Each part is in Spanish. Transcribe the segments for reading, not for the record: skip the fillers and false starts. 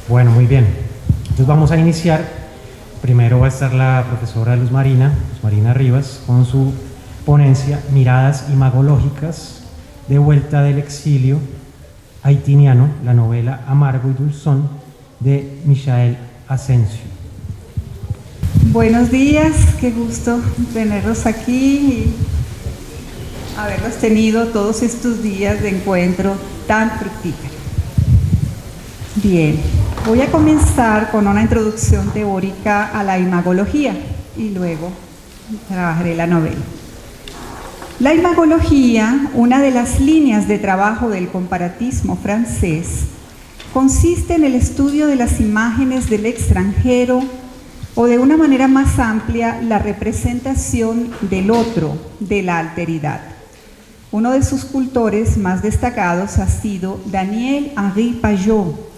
Bueno, muy bien. Entonces vamos a iniciar. Primero va a estar la profesora Luz Marina Rivas, con su ponencia Miradas imagológicas de vuelta del exilio haitiniano, la novela Amargo y Dulzón de Michael Asensio. Buenos días, qué gusto tenerlos aquí y haberlos tenido todos estos días de encuentro tan fructífero. Bien, voy a comenzar con una introducción teórica a la imagología y luego trabajaré la novela. La imagología, una de las líneas de trabajo del comparatismo francés, consiste en el estudio de las imágenes del extranjero o, de una manera más amplia, la representación del otro, de la alteridad. Uno de sus cultores más destacados ha sido Daniel-Henri Pajot,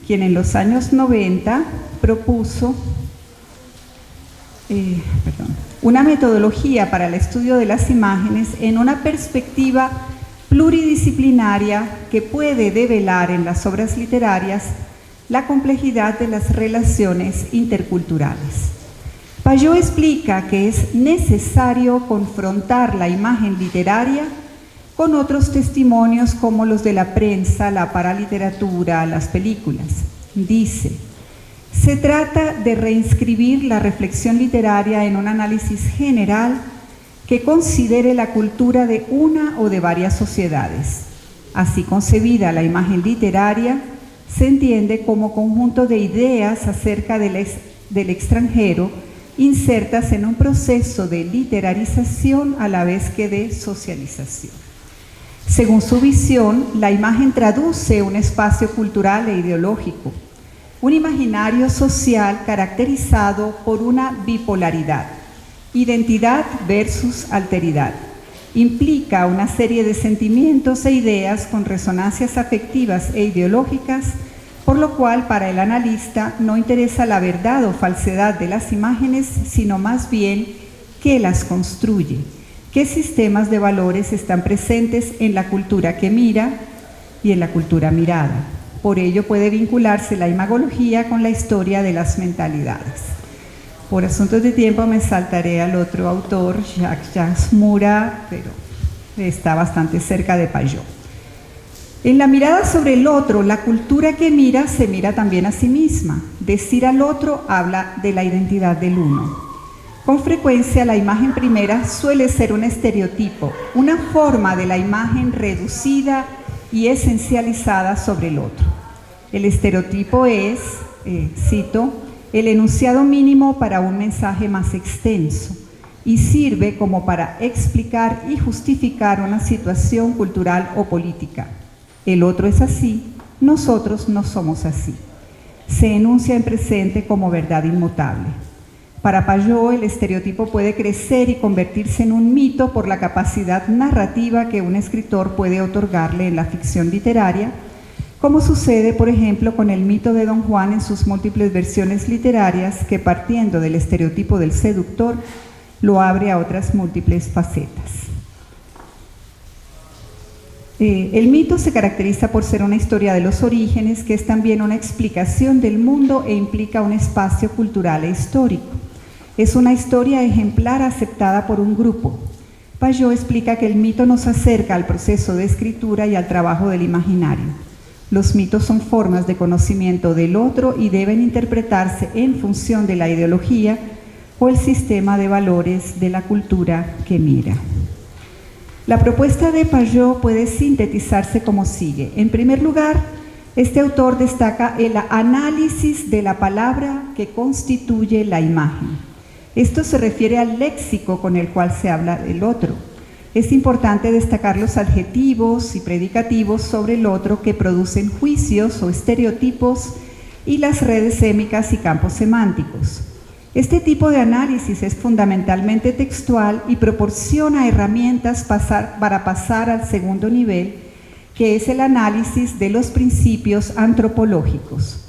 quien en los años 90 propuso una metodología para el estudio de las imágenes en una perspectiva pluridisciplinaria que puede develar en las obras literarias la complejidad de las relaciones interculturales. Pajot explica que es necesario confrontar la imagen literaria con otros testimonios como los de la prensa, la paraliteratura, las películas. Dice: se trata de reinscribir la reflexión literaria en un análisis general que considere la cultura de una o de varias sociedades. Así concebida, la imagen literaria se entiende como conjunto de ideas acerca del extranjero insertas en un proceso de literarización a la vez que de socialización. Según su visión, la imagen traduce un espacio cultural e ideológico, un imaginario social caracterizado por una bipolaridad, identidad versus alteridad. Implica una serie de sentimientos e ideas con resonancias afectivas e ideológicas, por lo cual para el analista no interesa la verdad o falsedad de las imágenes, sino más bien qué las construye, qué sistemas de valores están presentes en la cultura que mira y en la cultura mirada. Por ello puede vincularse la imagología con la historia de las mentalidades. Por asuntos de tiempo me saltaré al otro autor, Jacques Murat, pero está bastante cerca de Pajot. En la mirada sobre el otro, la cultura que mira se mira también a sí misma. Decir al otro habla de la identidad del uno. Con frecuencia la imagen primera suele ser un estereotipo, una forma de la imagen reducida y esencializada sobre el otro. El estereotipo es, cito, el enunciado mínimo para un mensaje más extenso y sirve como para explicar y justificar una situación cultural o política. El otro es así, nosotros no somos así. Se enuncia en presente como verdad inmutable. Para Pajot, el estereotipo puede crecer y convertirse en un mito por la capacidad narrativa que un escritor puede otorgarle en la ficción literaria, como sucede, por ejemplo, con el mito de Don Juan en sus múltiples versiones literarias, que partiendo del estereotipo del seductor, lo abre a otras múltiples facetas. El mito se caracteriza por ser una historia de los orígenes, que es también una explicación del mundo e implica un espacio cultural e histórico. Es una historia ejemplar aceptada por un grupo. Pajot explica que el mito nos acerca al proceso de escritura y al trabajo del imaginario. Los mitos son formas de conocimiento del otro y deben interpretarse en función de la ideología o el sistema de valores de la cultura que mira. La propuesta de Pajot puede sintetizarse como sigue. En primer lugar, este autor destaca el análisis de la palabra que constituye la imagen. Esto se refiere al léxico con el cual se habla del otro. Es importante destacar los adjetivos y predicativos sobre el otro que producen juicios o estereotipos y las redes sémicas y campos semánticos. Este tipo de análisis es fundamentalmente textual y proporciona herramientas para pasar al segundo nivel, que es el análisis de los principios antropológicos.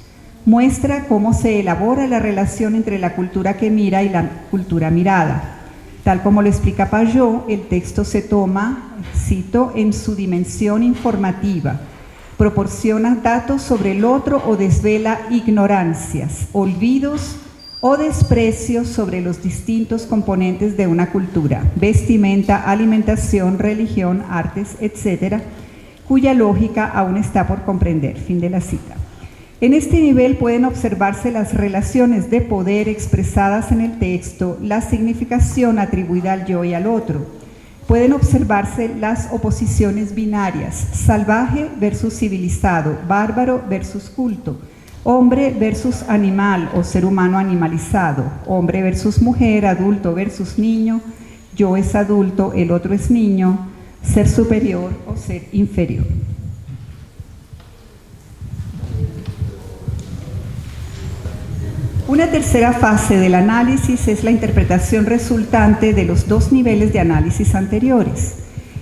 Muestra cómo se elabora la relación entre la cultura que mira y la cultura mirada. Tal como lo explica Pajot, el texto se toma, cito, en su dimensión informativa, proporciona datos sobre el otro o desvela ignorancias, olvidos o desprecios sobre los distintos componentes de una cultura, vestimenta, alimentación, religión, artes, etc., cuya lógica aún está por comprender. Fin de la cita. En este nivel pueden observarse las relaciones de poder expresadas en el texto, la significación atribuida al yo y al otro. Pueden observarse las oposiciones binarias, salvaje versus civilizado, bárbaro versus culto, hombre versus animal o ser humano animalizado, hombre versus mujer, adulto versus niño, yo es adulto, el otro es niño, ser superior o ser inferior. Una tercera fase del análisis es la interpretación resultante de los dos niveles de análisis anteriores.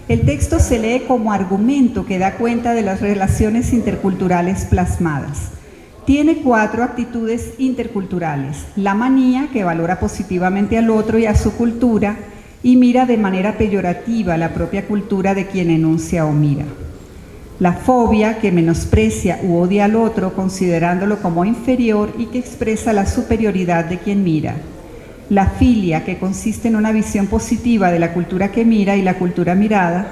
El texto se lee como argumento que da cuenta de las relaciones interculturales plasmadas. Tiene 4 actitudes interculturales: la manía, que valora positivamente al otro y a su cultura y mira de manera peyorativa la propia cultura de quien enuncia o mira; la fobia, que menosprecia u odia al otro considerándolo como inferior y que expresa la superioridad de quien mira; la filia, que consiste en una visión positiva de la cultura que mira y la cultura mirada,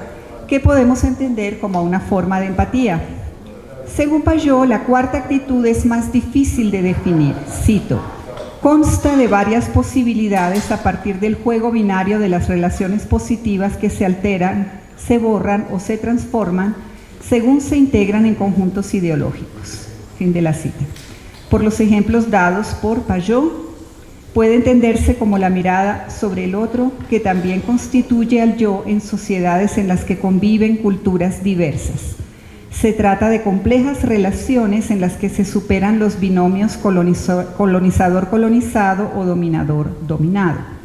que podemos entender como una forma de empatía. Según Payot, la cuarta actitud es más difícil de definir. Cito: consta de varias posibilidades a partir del juego binario de las relaciones positivas que se alteran, se borran o se transforman según se integran en conjuntos ideológicos. Fin de la cita. Por los ejemplos dados por Payot, puede entenderse como la mirada sobre el otro, que también constituye al yo en sociedades en las que conviven culturas diversas. Se trata de complejas relaciones en las que se superan los binomios colonizador-colonizado o dominador-dominado.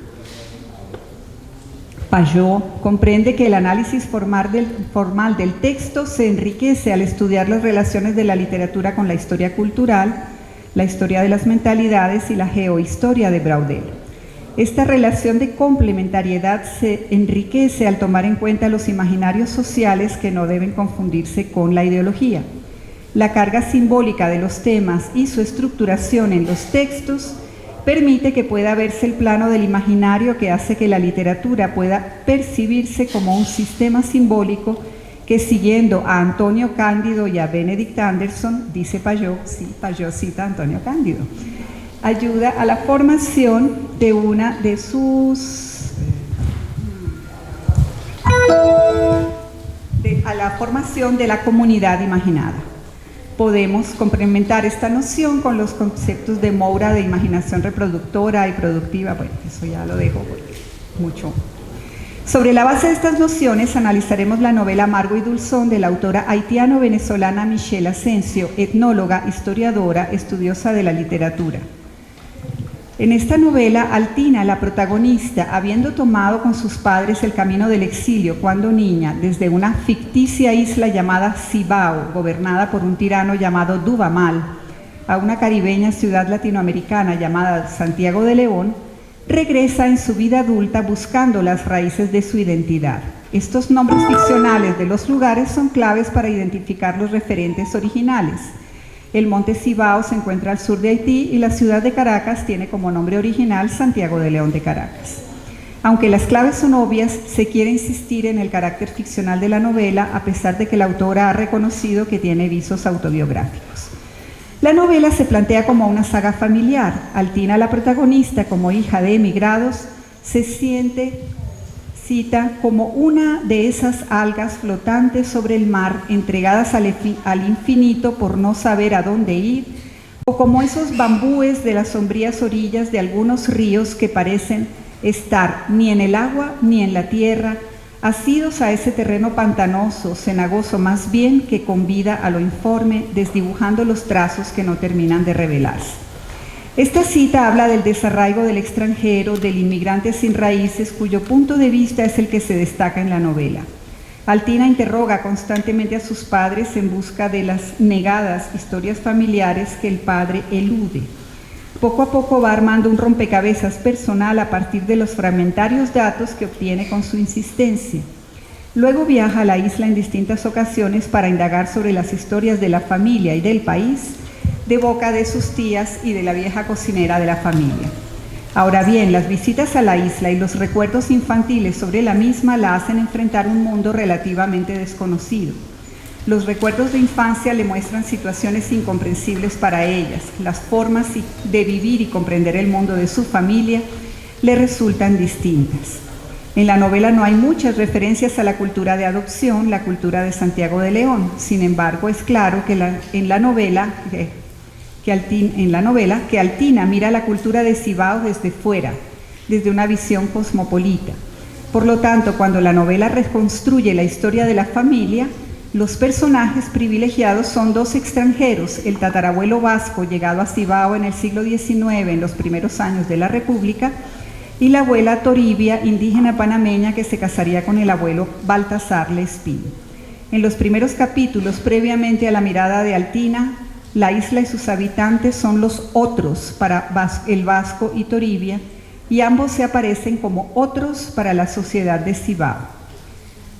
Payot comprende que el análisis formal del texto se enriquece al estudiar las relaciones de la literatura con la historia cultural, la historia de las mentalidades y la geohistoria de Braudel. Esta relación de complementariedad se enriquece al tomar en cuenta los imaginarios sociales que no deben confundirse con la ideología. La carga simbólica de los temas y su estructuración en los textos permite que pueda verse el plano del imaginario, que hace que la literatura pueda percibirse como un sistema simbólico que, siguiendo a Antonio Cándido y a Benedict Anderson, dice Payot, sí, Payot cita a Antonio Cándido, ayuda a la formación de una de sus a la formación de la comunidad imaginada. Podemos complementar esta noción con los conceptos de Moura de imaginación reproductora y productiva. Bueno, eso ya lo dejo porque mucho. Sobre la base de estas nociones analizaremos la novela Amargo y Dulzón de la autora haitiano-venezolana Michelle Asensio, etnóloga, historiadora, estudiosa de la literatura. En esta novela, Altina, la protagonista, habiendo tomado con sus padres el camino del exilio cuando niña, desde una ficticia isla llamada Cibao, gobernada por un tirano llamado Duvamal, a una caribeña ciudad latinoamericana llamada Santiago de León, regresa en su vida adulta buscando las raíces de su identidad. Estos nombres ficcionales de los lugares son claves para identificar los referentes originales. El monte Cibao se encuentra al sur de Haití y la ciudad de Caracas tiene como nombre original Santiago de León de Caracas. Aunque las claves son obvias, se quiere insistir en el carácter ficcional de la novela, a pesar de que la autora ha reconocido que tiene visos autobiográficos. La novela se plantea como una saga familiar. Altina, la protagonista, como hija de emigrados, se siente, cita, como una de esas algas flotantes sobre el mar, entregadas al infinito por no saber a dónde ir, o como esos bambúes de las sombrías orillas de algunos ríos que parecen estar ni en el agua ni en la tierra, asidos a ese terreno pantanoso, cenagoso más bien, que convida a lo informe, desdibujando los trazos que no terminan de revelarse. Esta cita habla del desarraigo del extranjero, del inmigrante sin raíces, cuyo punto de vista es el que se destaca en la novela. Altina interroga constantemente a sus padres en busca de las negadas historias familiares que el padre elude. Poco a poco va armando un rompecabezas personal a partir de los fragmentarios datos que obtiene con su insistencia. Luego viaja a la isla en distintas ocasiones para indagar sobre las historias de la familia y del país, de boca de sus tías y de la vieja cocinera de la familia. Ahora bien, las visitas a la isla y los recuerdos infantiles sobre la misma la hacen enfrentar un mundo relativamente desconocido. Los recuerdos de infancia le muestran situaciones incomprensibles para ellas. Las formas de vivir y comprender el mundo de su familia le resultan distintas. En la novela no hay muchas referencias a la cultura de adopción, la cultura de Santiago de León. Sin embargo, es claro que en la novela que Altina mira la cultura de Cibao desde fuera, desde una visión cosmopolita. Por lo tanto, cuando la novela reconstruye la historia de la familia, los personajes privilegiados son dos extranjeros, el tatarabuelo vasco llegado a Cibao en el siglo XIX, en los primeros años de la República, y la abuela Toribia, indígena panameña, que se casaría con el abuelo Baltasar Lespín. En los primeros capítulos, previamente a la mirada de Altina, la isla y sus habitantes son los otros para el vasco y Toribia, y ambos se aparecen como otros para la sociedad de Cibao.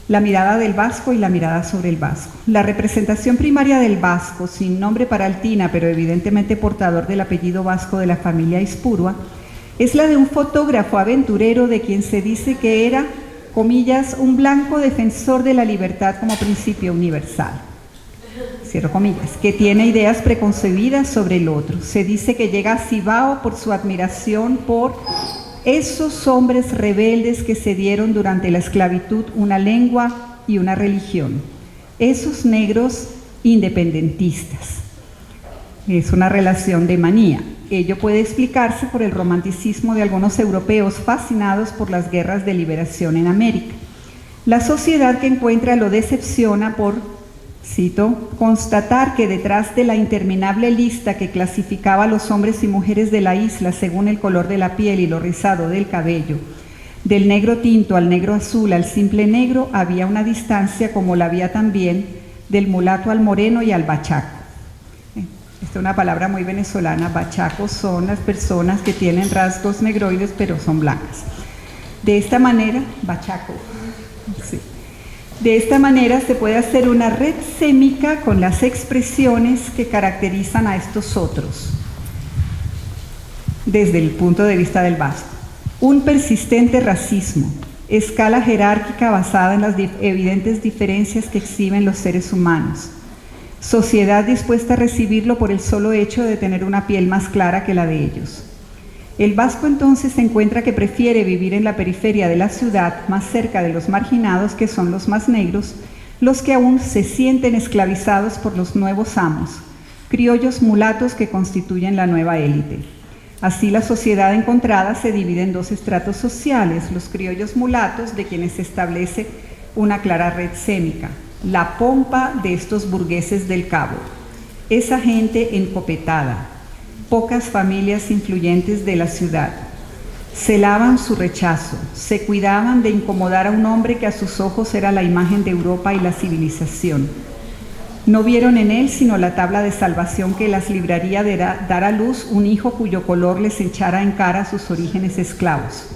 La mirada del vasco y la mirada sobre el vasco. La representación primaria del vasco, sin nombre para Altina, pero evidentemente portador del apellido vasco de la familia Ispurua, es la de un fotógrafo aventurero de quien se dice que era, comillas, un blanco defensor de la libertad como principio universal. Cierro comillas, que tiene ideas preconcebidas sobre el otro. Se dice que llega a Cibao por su admiración por esos hombres rebeldes que se dieron durante la esclavitud una lengua y una religión. Esos negros independentistas. Es una relación de manía. Ello puede explicarse por el romanticismo de algunos europeos fascinados por las guerras de liberación en América. La sociedad que encuentra lo decepciona por, cito, constatar que detrás de la interminable lista que clasificaba a los hombres y mujeres de la isla según el color de la piel y lo rizado del cabello, del negro tinto al negro azul al simple negro, había una distancia como la había también del mulato al moreno y al bachaco. Esta es una palabra muy venezolana. Bachacos son las personas que tienen rasgos negroides pero son blancas. De esta manera, bachaco, sí. De esta manera se puede hacer una red sémica con las expresiones que caracterizan a estos otros, desde el punto de vista del vasco. Un persistente racismo, escala jerárquica basada en las evidentes diferencias que exhiben los seres humanos, sociedad dispuesta a recibirlo por el solo hecho de tener una piel más clara que la de ellos. El vasco entonces se encuentra que prefiere vivir en la periferia de la ciudad, más cerca de los marginados, que son los más negros, los que aún se sienten esclavizados por los nuevos amos, criollos mulatos que constituyen la nueva élite. Así la sociedad encontrada se divide en dos estratos sociales, los criollos mulatos, de quienes se establece una clara red sémica, la pompa de estos burgueses del Cabo, esa gente encopetada, pocas familias influyentes de la ciudad. Celaban su rechazo, se cuidaban de incomodar a un hombre que a sus ojos era la imagen de Europa y la civilización. No vieron en él sino la tabla de salvación que las libraría de dar a luz un hijo cuyo color les echara en cara sus orígenes esclavos.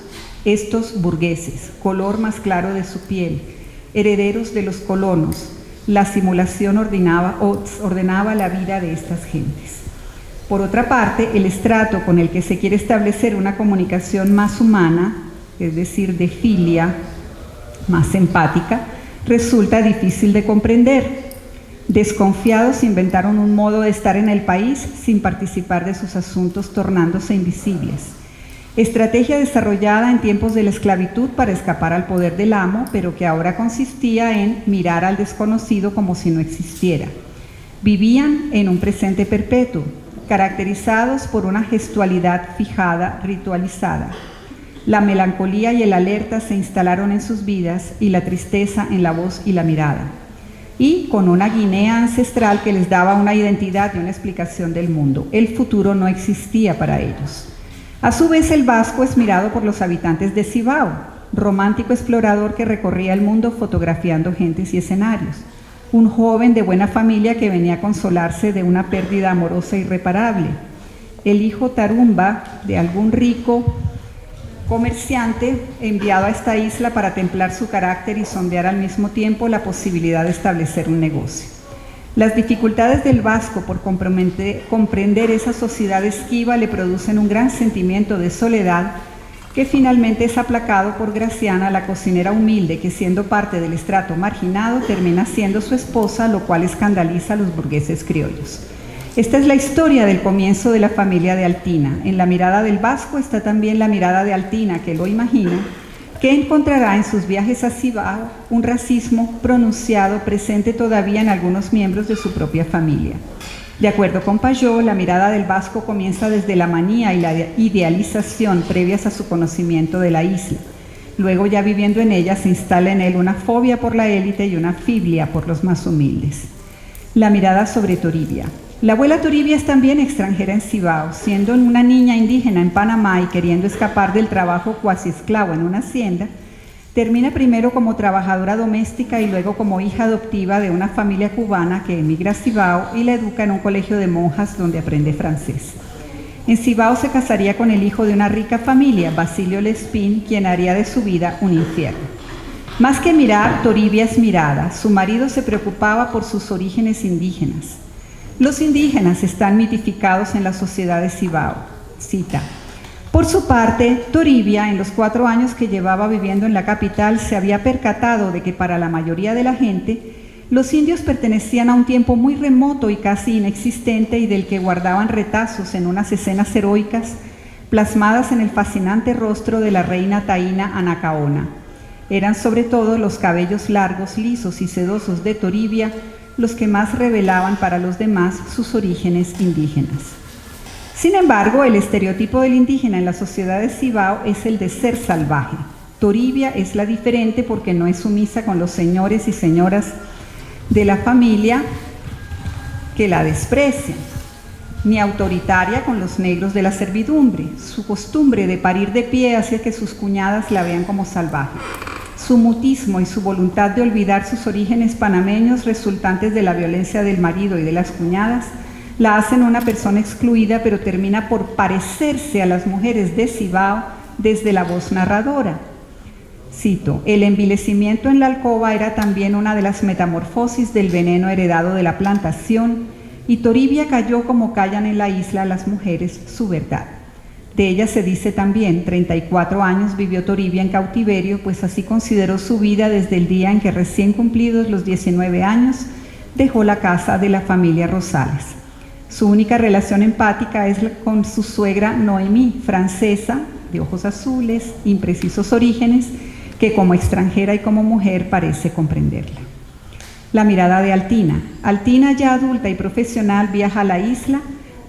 Estos burgueses, color más claro de su piel, herederos de los colonos, la simulación ordenaba la vida de estas gentes. Por otra parte, el estrato con el que se quiere establecer una comunicación más humana, es decir, de filia, más empática, resulta difícil de comprender. Desconfiados inventaron un modo de estar en el país sin participar de sus asuntos, tornándose invisibles. Estrategia desarrollada en tiempos de la esclavitud para escapar al poder del amo, pero que ahora consistía en mirar al desconocido como si no existiera. Vivían en un presente perpetuo, caracterizados por una gestualidad fijada, ritualizada. La melancolía y el alerta se instalaron en sus vidas y la tristeza en la voz y la mirada. Y con una Guinea ancestral que les daba una identidad y una explicación del mundo. El futuro no existía para ellos. A su vez, el vasco es mirado por los habitantes de Cibao, romántico explorador que recorría el mundo fotografiando gentes y escenarios. Un joven de buena familia que venía a consolarse de una pérdida amorosa irreparable. El hijo tarumba de algún rico comerciante enviado a esta isla para templar su carácter y sondear al mismo tiempo la posibilidad de establecer un negocio. Las dificultades del vasco por comprender esa sociedad esquiva le producen un gran sentimiento de soledad que finalmente es aplacado por Graciana, la cocinera humilde que, siendo parte del estrato marginado, termina siendo su esposa, lo cual escandaliza a los burgueses criollos. Esta es la historia del comienzo de la familia de Altina. En la mirada del vasco está también la mirada de Altina, que lo imagina, que encontrará en sus viajes a Cibao un racismo pronunciado presente todavía en algunos miembros de su propia familia. De acuerdo con Payot, la mirada del vasco comienza desde la manía y la idealización previas a su conocimiento de la isla. Luego, ya viviendo en ella, se instala en él una fobia por la élite y una filia por los más humildes. La mirada sobre Toribia. La abuela Toribia es también extranjera en Cibao, siendo una niña indígena en Panamá y queriendo escapar del trabajo cuasi esclavo en una hacienda. Termina primero como trabajadora doméstica y luego como hija adoptiva de una familia cubana que emigra a Cibao y la educa en un colegio de monjas donde aprende francés. En Cibao se casaría con el hijo de una rica familia, Basilio Lespín, quien haría de su vida un infierno. Más que mirar, Toribia es mirada. Su marido se preocupaba por sus orígenes indígenas. Los indígenas están mitificados en la sociedad de Cibao. Cita. Por su parte, Toribia, en los 4 años que llevaba viviendo en la capital, se había percatado de que para la mayoría de la gente, los indios pertenecían a un tiempo muy remoto y casi inexistente y del que guardaban retazos en unas escenas heroicas plasmadas en el fascinante rostro de la reina taína Anacaona. Eran sobre todo los cabellos largos, lisos y sedosos de Toribia los que más revelaban para los demás sus orígenes indígenas. Sin embargo, el estereotipo del indígena en la sociedad de Cibao es el de ser salvaje. Toribia es la diferente porque no es sumisa con los señores y señoras de la familia que la desprecian, ni autoritaria con los negros de la servidumbre. Su costumbre de parir de pie hace que sus cuñadas la vean como salvaje. Su mutismo y su voluntad de olvidar sus orígenes panameños resultantes de la violencia del marido y de las cuñadas la hacen una persona excluida, pero termina por parecerse a las mujeres de Cibao desde la voz narradora. Cito, el envilecimiento en la alcoba era también una de las metamorfosis del veneno heredado de la plantación, y Toribia cayó como callan en la isla las mujeres su verdad. De ella se dice también, 34 años vivió Toribia en cautiverio, pues así consideró su vida desde el día en que, recién cumplidos los 19 años, dejó la casa de la familia Rosales. Su única relación empática es con su suegra Noemí, francesa, de ojos azules, imprecisos orígenes, que como extranjera y como mujer parece comprenderla. La mirada de Altina. Altina, ya adulta y profesional, viaja a la isla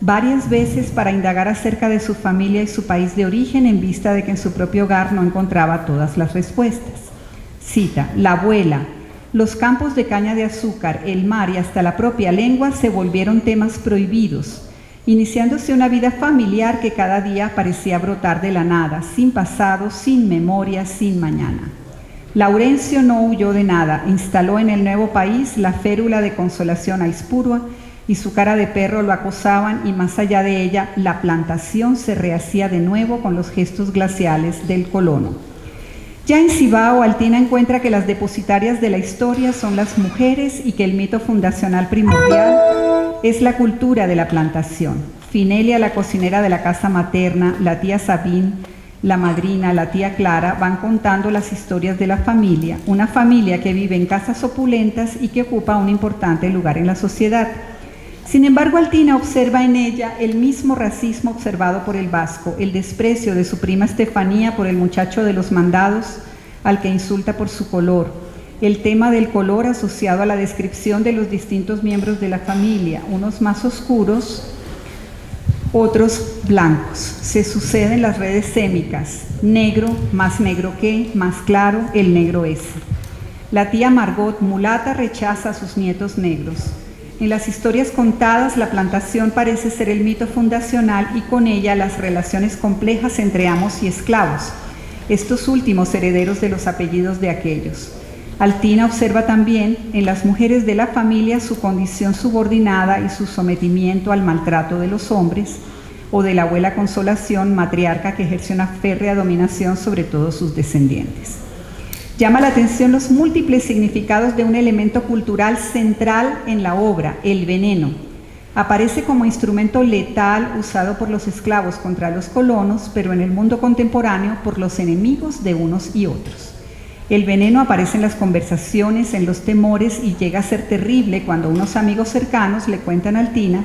varias veces para indagar acerca de su familia y su país de origen, en vista de que en su propio hogar no encontraba todas las respuestas. Cita, la abuela. Los campos de caña de azúcar, el mar y hasta la propia lengua se volvieron temas prohibidos, iniciándose una vida familiar que cada día parecía brotar de la nada, sin pasado, sin memoria, sin mañana. Laurencio no huyó de nada, instaló en el nuevo país la férula de Consolación Aispurua y su cara de perro lo acosaban, y más allá de ella, la plantación se rehacía de nuevo con los gestos glaciales del colono. Ya en Cibao, Altina encuentra que las depositarias de la historia son las mujeres y que el mito fundacional primordial es la cultura de la plantación. Finelia, la cocinera de la casa materna, la tía Sabín, la madrina, la tía Clara, van contando las historias de la familia, una familia que vive en casas opulentas y que ocupa un importante lugar en la sociedad. Sin embargo, Altina observa en ella el mismo racismo observado por el vasco, el desprecio de su prima Estefanía por el muchacho de los mandados, al que insulta por su color, el tema del color asociado a la descripción de los distintos miembros de la familia, unos más oscuros, otros blancos. Se suceden las redes sémicas, negro, más negro que, más claro, el negro es. La tía Margot, mulata, rechaza a sus nietos negros. En las historias contadas, la plantación parece ser el mito fundacional y con ella las relaciones complejas entre amos y esclavos, estos últimos herederos de los apellidos de aquellos. Altina observa también en las mujeres de la familia su condición subordinada y su sometimiento al maltrato de los hombres, o de la abuela Consolación, matriarca que ejerce una férrea dominación sobre todos sus descendientes. Llama la atención los múltiples significados de un elemento cultural central en la obra, el veneno. Aparece como instrumento letal usado por los esclavos contra los colonos, pero en el mundo contemporáneo por los enemigos de unos y otros. El veneno aparece en las conversaciones, en los temores y llega a ser terrible cuando unos amigos cercanos le cuentan a Altina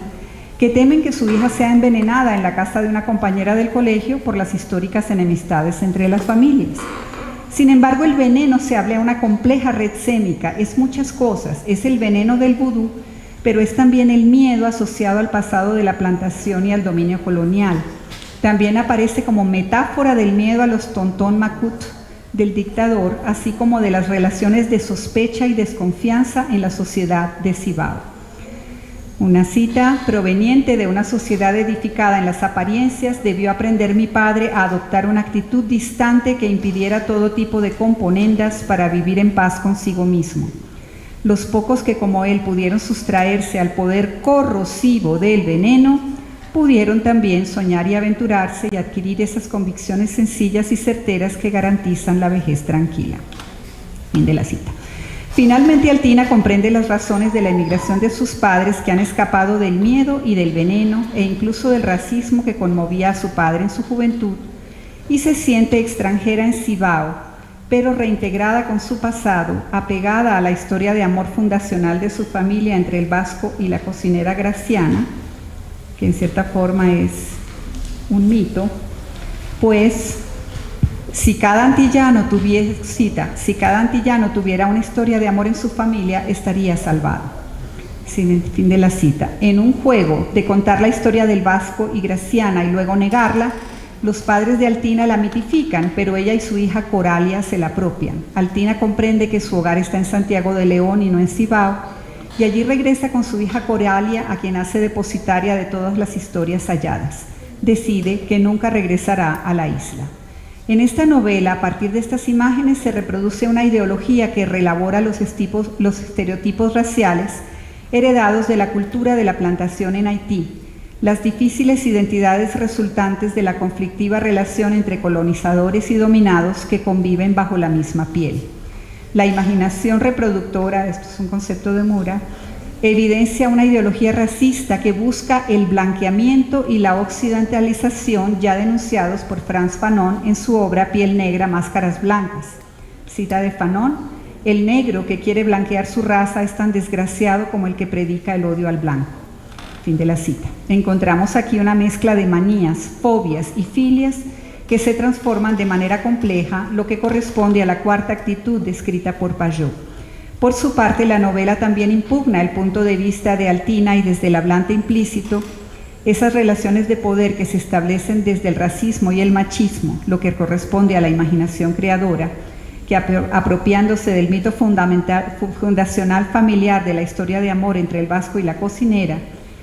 que temen que su hija sea envenenada en la casa de una compañera del colegio por las históricas enemistades entre las familias. Sin embargo, el veneno se habla de una compleja red sémica, es muchas cosas, es el veneno del vudú, pero es también el miedo asociado al pasado de la plantación y al dominio colonial. También aparece como metáfora del miedo a los tontón macut del dictador, así como de las relaciones de sospecha y desconfianza en la sociedad de Cibao. Una cita proveniente de una sociedad edificada en las apariencias, debió aprender mi padre a adoptar una actitud distante que impidiera todo tipo de componendas para vivir en paz consigo mismo. Los pocos que como él pudieron sustraerse al poder corrosivo del veneno, pudieron también soñar y aventurarse y adquirir esas convicciones sencillas y certeras que garantizan la vejez tranquila. Fin de la cita. Finalmente, Altina comprende las razones de la emigración de sus padres que han escapado del miedo y del veneno e incluso del racismo que conmovía a su padre en su juventud y se siente extranjera en Cibao, pero reintegrada con su pasado, apegada a la historia de amor fundacional de su familia entre el vasco y la cocinera Graciana, que en cierta forma es un mito, pues si cada antillano tuviera una historia de amor en su familia, estaría salvado. Fin de la cita. En un juego de contar la historia del vasco y Graciana y luego negarla, los padres de Altina la mitifican, pero ella y su hija Coralia se la apropian. Altina comprende que su hogar está en Santiago de León y no en Cibao, y allí regresa con su hija Coralia, a quien hace depositaria de todas las historias halladas. Decide que nunca regresará a la isla. En esta novela, a partir de estas imágenes, se reproduce una ideología que reelabora los estereotipos raciales heredados de la cultura de la plantación en Haití, las difíciles identidades resultantes de la conflictiva relación entre colonizadores y dominados que conviven bajo la misma piel. La imaginación reproductora, esto es un concepto de Mura, evidencia una ideología racista que busca el blanqueamiento y la occidentalización ya denunciados por Frantz Fanon en su obra Piel Negra, Máscaras Blancas. Cita de Fanon: el negro que quiere blanquear su raza es tan desgraciado como el que predica el odio al blanco. Fin de la cita. Encontramos aquí una mezcla de manías, fobias y filias que se transforman de manera compleja, lo que corresponde a la cuarta actitud descrita por Pajot. Por su parte, la novela también impugna el punto de vista de Altina y desde el hablante implícito, esas relaciones de poder que se establecen desde el racismo y el machismo, lo que corresponde a la imaginación creadora, que apropiándose del mito fundacional familiar de la historia de amor entre el vasco y la cocinera,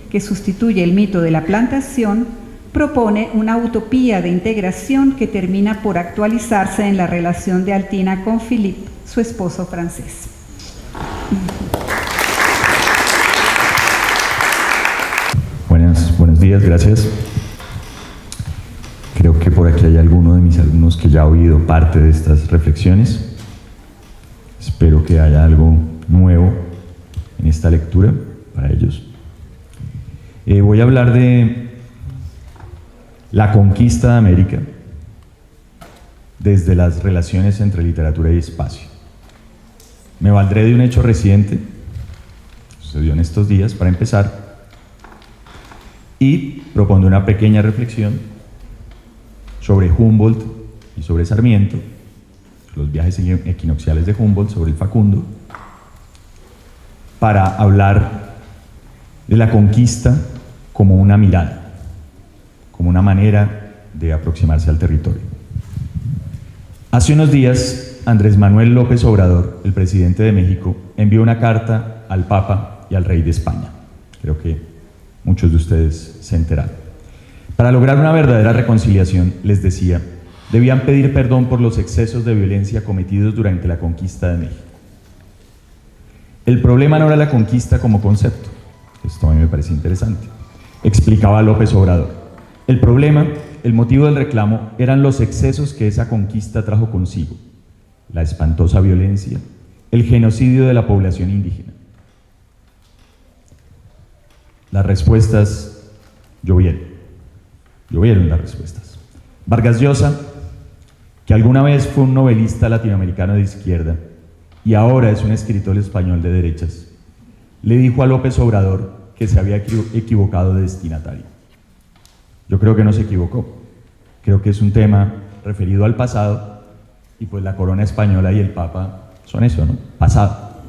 que sustituye el mito de la plantación, propone una utopía de integración que termina por actualizarse en la relación de Altina con Philippe, su esposo francés. Buenos días, gracias. Creo que por aquí hay alguno de mis alumnos que ya ha oído parte de estas reflexiones. Espero que haya algo nuevo en esta lectura para ellos. Voy a hablar de la conquista de América desde las relaciones entre literatura y espacio. Me valdré de un hecho reciente, sucedió en estos días, para empezar, y propondré una pequeña reflexión sobre Humboldt y sobre Sarmiento, los viajes equinocciales de Humboldt, sobre el Facundo, para hablar de la conquista como una mirada, como una manera de aproximarse al territorio. Hace unos días, Andrés Manuel López Obrador, el presidente de México, envió una carta al Papa y al Rey de España. Creo que muchos de ustedes se enteraron. Para lograr una verdadera reconciliación, les decía, debían pedir perdón por los excesos de violencia cometidos durante la conquista de México. El problema no era la conquista como concepto, esto a mí me parece interesante, explicaba López Obrador. El problema, el motivo del reclamo, eran los excesos que esa conquista trajo consigo, la espantosa violencia, el genocidio de la población indígena. Las respuestas llovieron las respuestas. Vargas Llosa, que alguna vez fue un novelista latinoamericano de izquierda y ahora es un escritor español de derechas, le dijo a López Obrador que se había equivocado de destinatario. Yo creo que no se equivocó. Creo que es un tema referido al pasado y pues la corona española y el Papa son eso, ¿no? Pasado.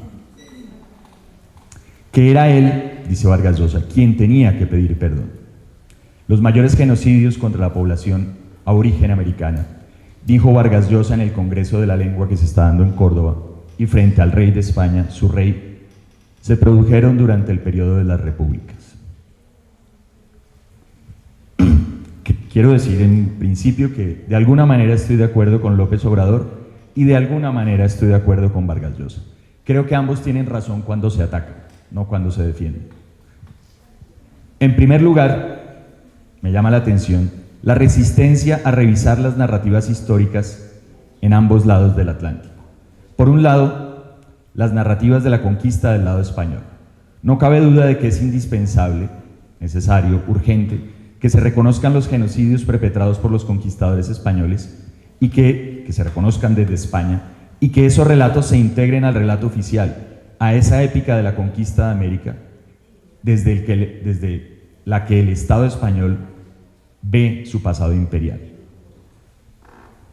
Que era él, dice Vargas Llosa, quien tenía que pedir perdón. Los mayores genocidios contra la población aborigen americana, dijo Vargas Llosa en el Congreso de la Lengua que se está dando en Córdoba y frente al rey de España, su rey, se produjeron durante el periodo de las repúblicas. Quiero decir en principio que de alguna manera estoy de acuerdo con López Obrador y de alguna manera estoy de acuerdo con Vargas Llosa. Creo que ambos tienen razón cuando se atacan, no cuando se defienden. En primer lugar, me llama la atención la resistencia a revisar las narrativas históricas en ambos lados del Atlántico. Por un lado, las narrativas de la conquista del lado español. No cabe duda de que es indispensable, necesario, urgente, que se reconozcan los genocidios perpetrados por los conquistadores españoles y que se reconozcan desde España y que esos relatos se integren al relato oficial, a esa épica de la conquista de América, desde la que el Estado español ve su pasado imperial.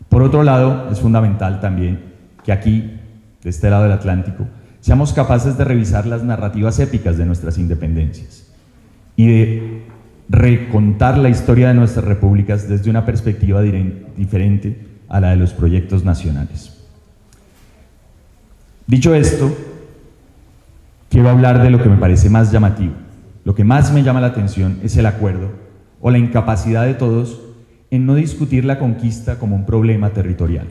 Por otro lado, es fundamental también que aquí, de este lado del Atlántico, seamos capaces de revisar las narrativas épicas de nuestras independencias y de recontar la historia de nuestras repúblicas desde una perspectiva diferente a la de los proyectos nacionales. Dicho esto, quiero hablar de lo que me parece más llamativo. Lo que más me llama la atención es el acuerdo o la incapacidad de todos en no discutir la conquista como un problema territorial,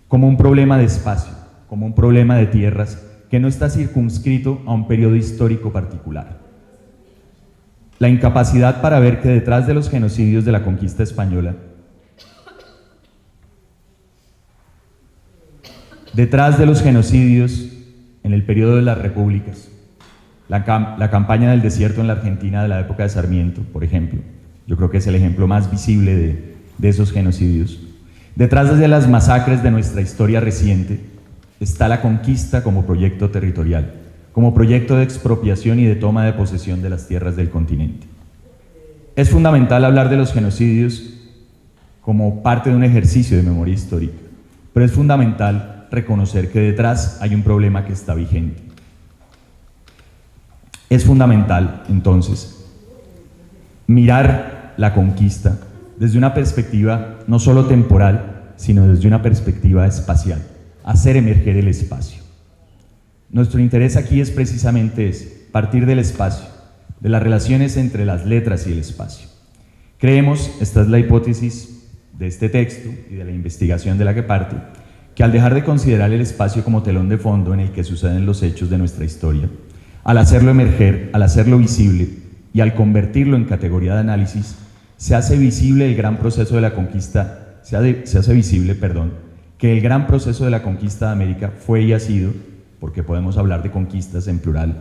como un problema de espacio, como un problema de tierras que no está circunscrito a un periodo histórico particular. La incapacidad para ver que detrás de los genocidios de la conquista española, detrás de los genocidios en el periodo de las repúblicas, la campaña del desierto en la Argentina de la época de Sarmiento, por ejemplo, yo creo que es el ejemplo más visible de esos genocidios. Detrás de las masacres de nuestra historia reciente está la conquista como proyecto territorial, como proyecto de expropiación y de toma de posesión de las tierras del continente. Es fundamental hablar de los genocidios como parte de un ejercicio de memoria histórica, pero es fundamental reconocer que detrás hay un problema que está vigente. Es fundamental, entonces, mirar la conquista desde una perspectiva no solo temporal, sino desde una perspectiva espacial, hacer emerger el espacio. Nuestro interés aquí es precisamente ese, partir del espacio, de las relaciones entre las letras y el espacio. Creemos, esta es la hipótesis de este texto y de la investigación de la que parte, que al dejar de considerar el espacio como telón de fondo en el que suceden los hechos de nuestra historia, al hacerlo emerger, al hacerlo visible y al convertirlo en categoría de análisis, se hace visible el gran proceso de la conquista, que el gran proceso de la conquista de América fue y ha sido, porque podemos hablar de conquistas en plural,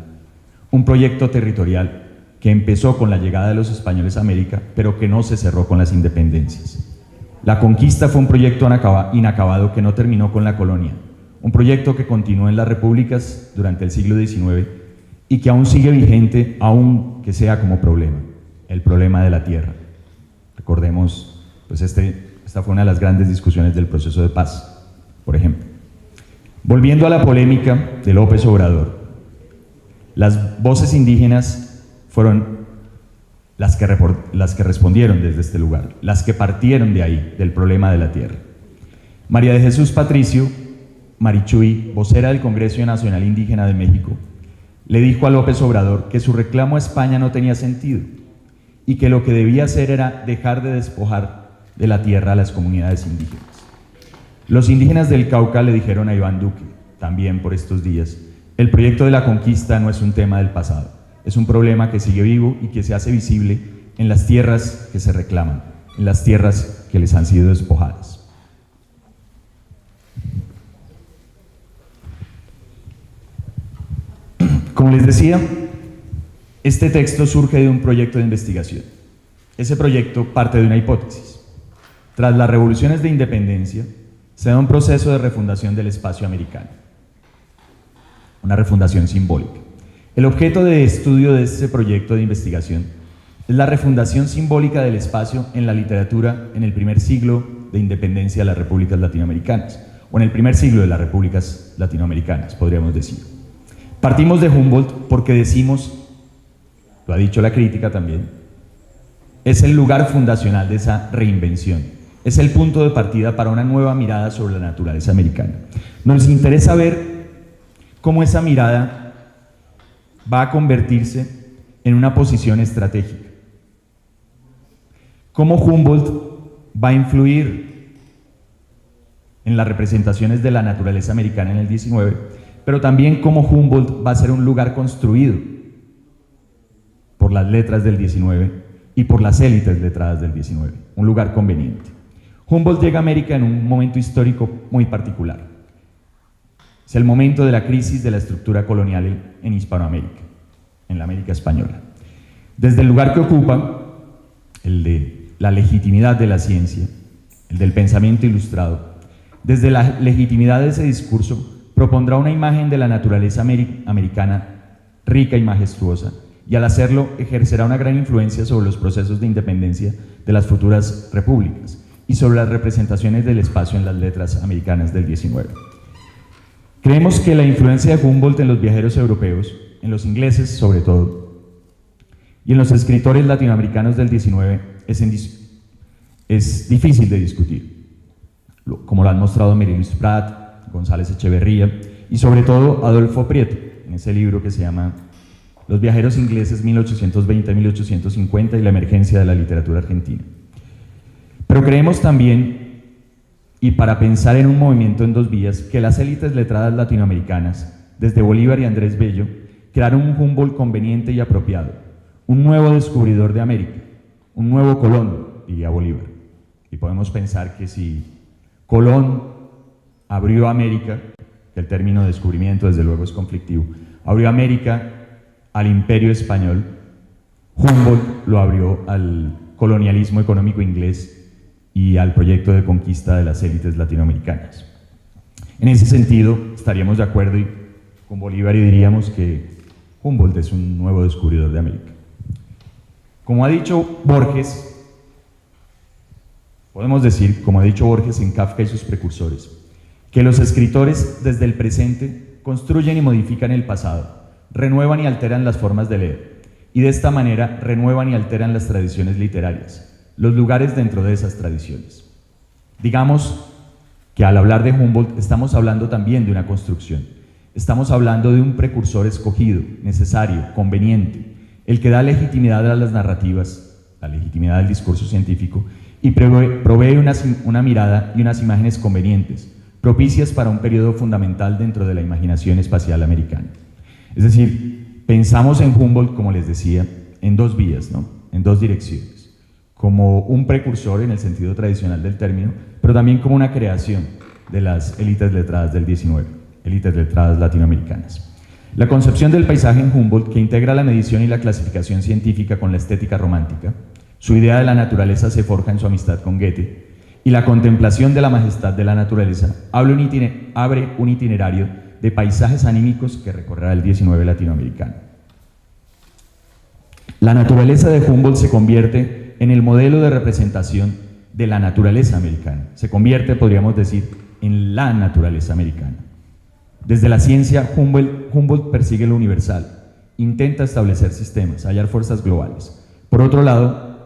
un proyecto territorial que empezó con la llegada de los españoles a América, pero que no se cerró con las independencias. La conquista fue un proyecto inacabado que no terminó con la colonia, un proyecto que continuó en las repúblicas durante el siglo XIX y que aún sigue vigente, aún que sea como problema, el problema de la tierra. Recordemos, pues esta fue una de las grandes discusiones del proceso de paz, por ejemplo. Volviendo a la polémica de López Obrador, las voces indígenas fueron las que respondieron desde este lugar, las que partieron de ahí, del problema de la tierra. María de Jesús Patricio Marichuy, vocera del Congreso Nacional Indígena de México, le dijo a López Obrador que su reclamo a España no tenía sentido y que lo que debía hacer era dejar de despojar de la tierra a las comunidades indígenas. Los indígenas del Cauca le dijeron a Iván Duque, también por estos días, el proyecto de la conquista no es un tema del pasado, es un problema que sigue vivo y que se hace visible en las tierras que se reclaman, en las tierras que les han sido despojadas. Como les decía, este texto surge de un proyecto de investigación. Ese proyecto parte de una hipótesis. Tras las revoluciones de independencia, se da un proceso de refundación del espacio americano, una refundación simbólica. El objeto de estudio de este proyecto de investigación es la refundación simbólica del espacio en la literatura en el primer siglo de independencia de las repúblicas latinoamericanas, o en el primer siglo de las repúblicas latinoamericanas, podríamos decir. Partimos de Humboldt porque decimos, lo ha dicho la crítica también, es el lugar fundacional de esa reinvención, es el punto de partida para una nueva mirada sobre la naturaleza americana. Nos interesa ver cómo esa mirada va a convertirse en una posición estratégica, cómo Humboldt va a influir en las representaciones de la naturaleza americana en el 19, pero también cómo Humboldt va a ser un lugar construido por las letras del 19 y por las élites letradas del 19, un lugar conveniente. Humboldt llega a América en un momento histórico muy particular. Es el momento de la crisis de la estructura colonial en Hispanoamérica, en la América española. Desde el lugar que ocupa, el de la legitimidad de la ciencia, el del pensamiento ilustrado, desde la legitimidad de ese discurso, propondrá una imagen de la naturaleza americana rica y majestuosa, y al hacerlo ejercerá una gran influencia sobre los procesos de independencia de las futuras repúblicas y sobre las representaciones del espacio en las letras americanas del 19. Creemos que la influencia de Humboldt en los viajeros europeos, en los ingleses sobre todo, y en los escritores latinoamericanos del 19 es difícil de discutir, como lo han mostrado Mary Louise Prat, González Echeverría y sobre todo Adolfo Prieto, en ese libro que se llama Los viajeros ingleses 1820-1850 y la emergencia de la literatura argentina. Pero creemos también, y para pensar en un movimiento en dos vías, que las élites letradas latinoamericanas, desde Bolívar y Andrés Bello, crearon un Humboldt conveniente y apropiado, un nuevo descubridor de América, un nuevo Colón, diría Bolívar. Y podemos pensar que si Colón abrió América, que el término descubrimiento desde luego es conflictivo, abrió América al imperio español, Humboldt lo abrió al colonialismo económico inglés y al proyecto de conquista de las élites latinoamericanas. En ese sentido, estaríamos de acuerdo con Bolívar y diríamos que Humboldt es un nuevo descubridor de América. Como ha dicho Borges, podemos decir, como ha dicho Borges en Kafka y sus precursores, que los escritores desde el presente construyen y modifican el pasado, renuevan y alteran las formas de leer, y de esta manera renuevan y alteran las tradiciones literarias, los lugares dentro de esas tradiciones. Digamos que al hablar de Humboldt estamos hablando también de una construcción, estamos hablando de un precursor escogido, necesario, conveniente, el que da legitimidad a las narrativas, la legitimidad del discurso científico, y provee una mirada y unas imágenes convenientes, propicias para un periodo fundamental dentro de la imaginación espacial americana. Es decir, pensamos en Humboldt, como les decía, en dos vías, ¿no? En dos direcciones, como un precursor en el sentido tradicional del término, pero también como una creación de las élites letradas del 19, élites letradas latinoamericanas. La concepción del paisaje en Humboldt, que integra la medición y la clasificación científica con la estética romántica, su idea de la naturaleza se forja en su amistad con Goethe, y la contemplación de la majestad de la naturaleza abre un itinerario de paisajes anímicos que recorrerá el 19 latinoamericano. La naturaleza de Humboldt se convierte en el modelo de representación de la naturaleza americana. Se convierte, podríamos decir, en la naturaleza americana. Desde la ciencia, Humboldt persigue lo universal, intenta establecer sistemas, hallar fuerzas globales. Por otro lado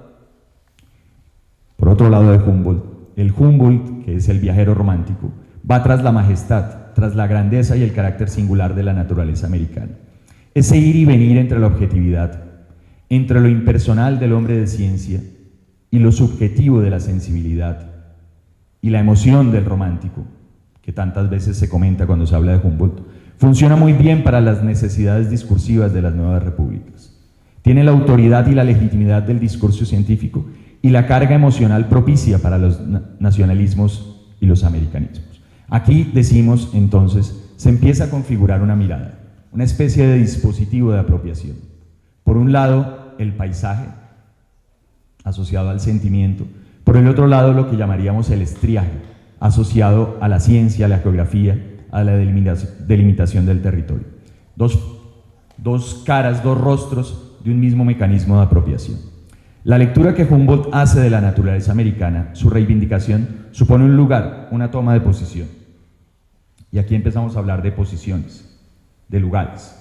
de Humboldt, el Humboldt, que es el viajero romántico, va tras la majestad, tras la grandeza y el carácter singular de la naturaleza americana. Ese ir y venir entre la objetividad, entre lo impersonal del hombre de ciencia y lo subjetivo de la sensibilidad y la emoción del romántico, que tantas veces se comenta cuando se habla de Humboldt, funciona muy bien para las necesidades discursivas de las nuevas repúblicas. Tiene la autoridad y la legitimidad del discurso científico y la carga emocional propicia para los nacionalismos y los americanismos. Aquí decimos, entonces, se empieza a configurar una mirada, una especie de dispositivo de apropiación. Por un lado, el paisaje, asociado al sentimiento. Por el otro lado, lo que llamaríamos el estriaje, asociado a la ciencia, a la geografía, a la delimitación del territorio. Dos caras, dos rostros de un mismo mecanismo de apropiación. La lectura que Humboldt hace de la naturaleza americana, su reivindicación, supone un lugar, una toma de posición. Y aquí empezamos a hablar de posiciones, de lugares.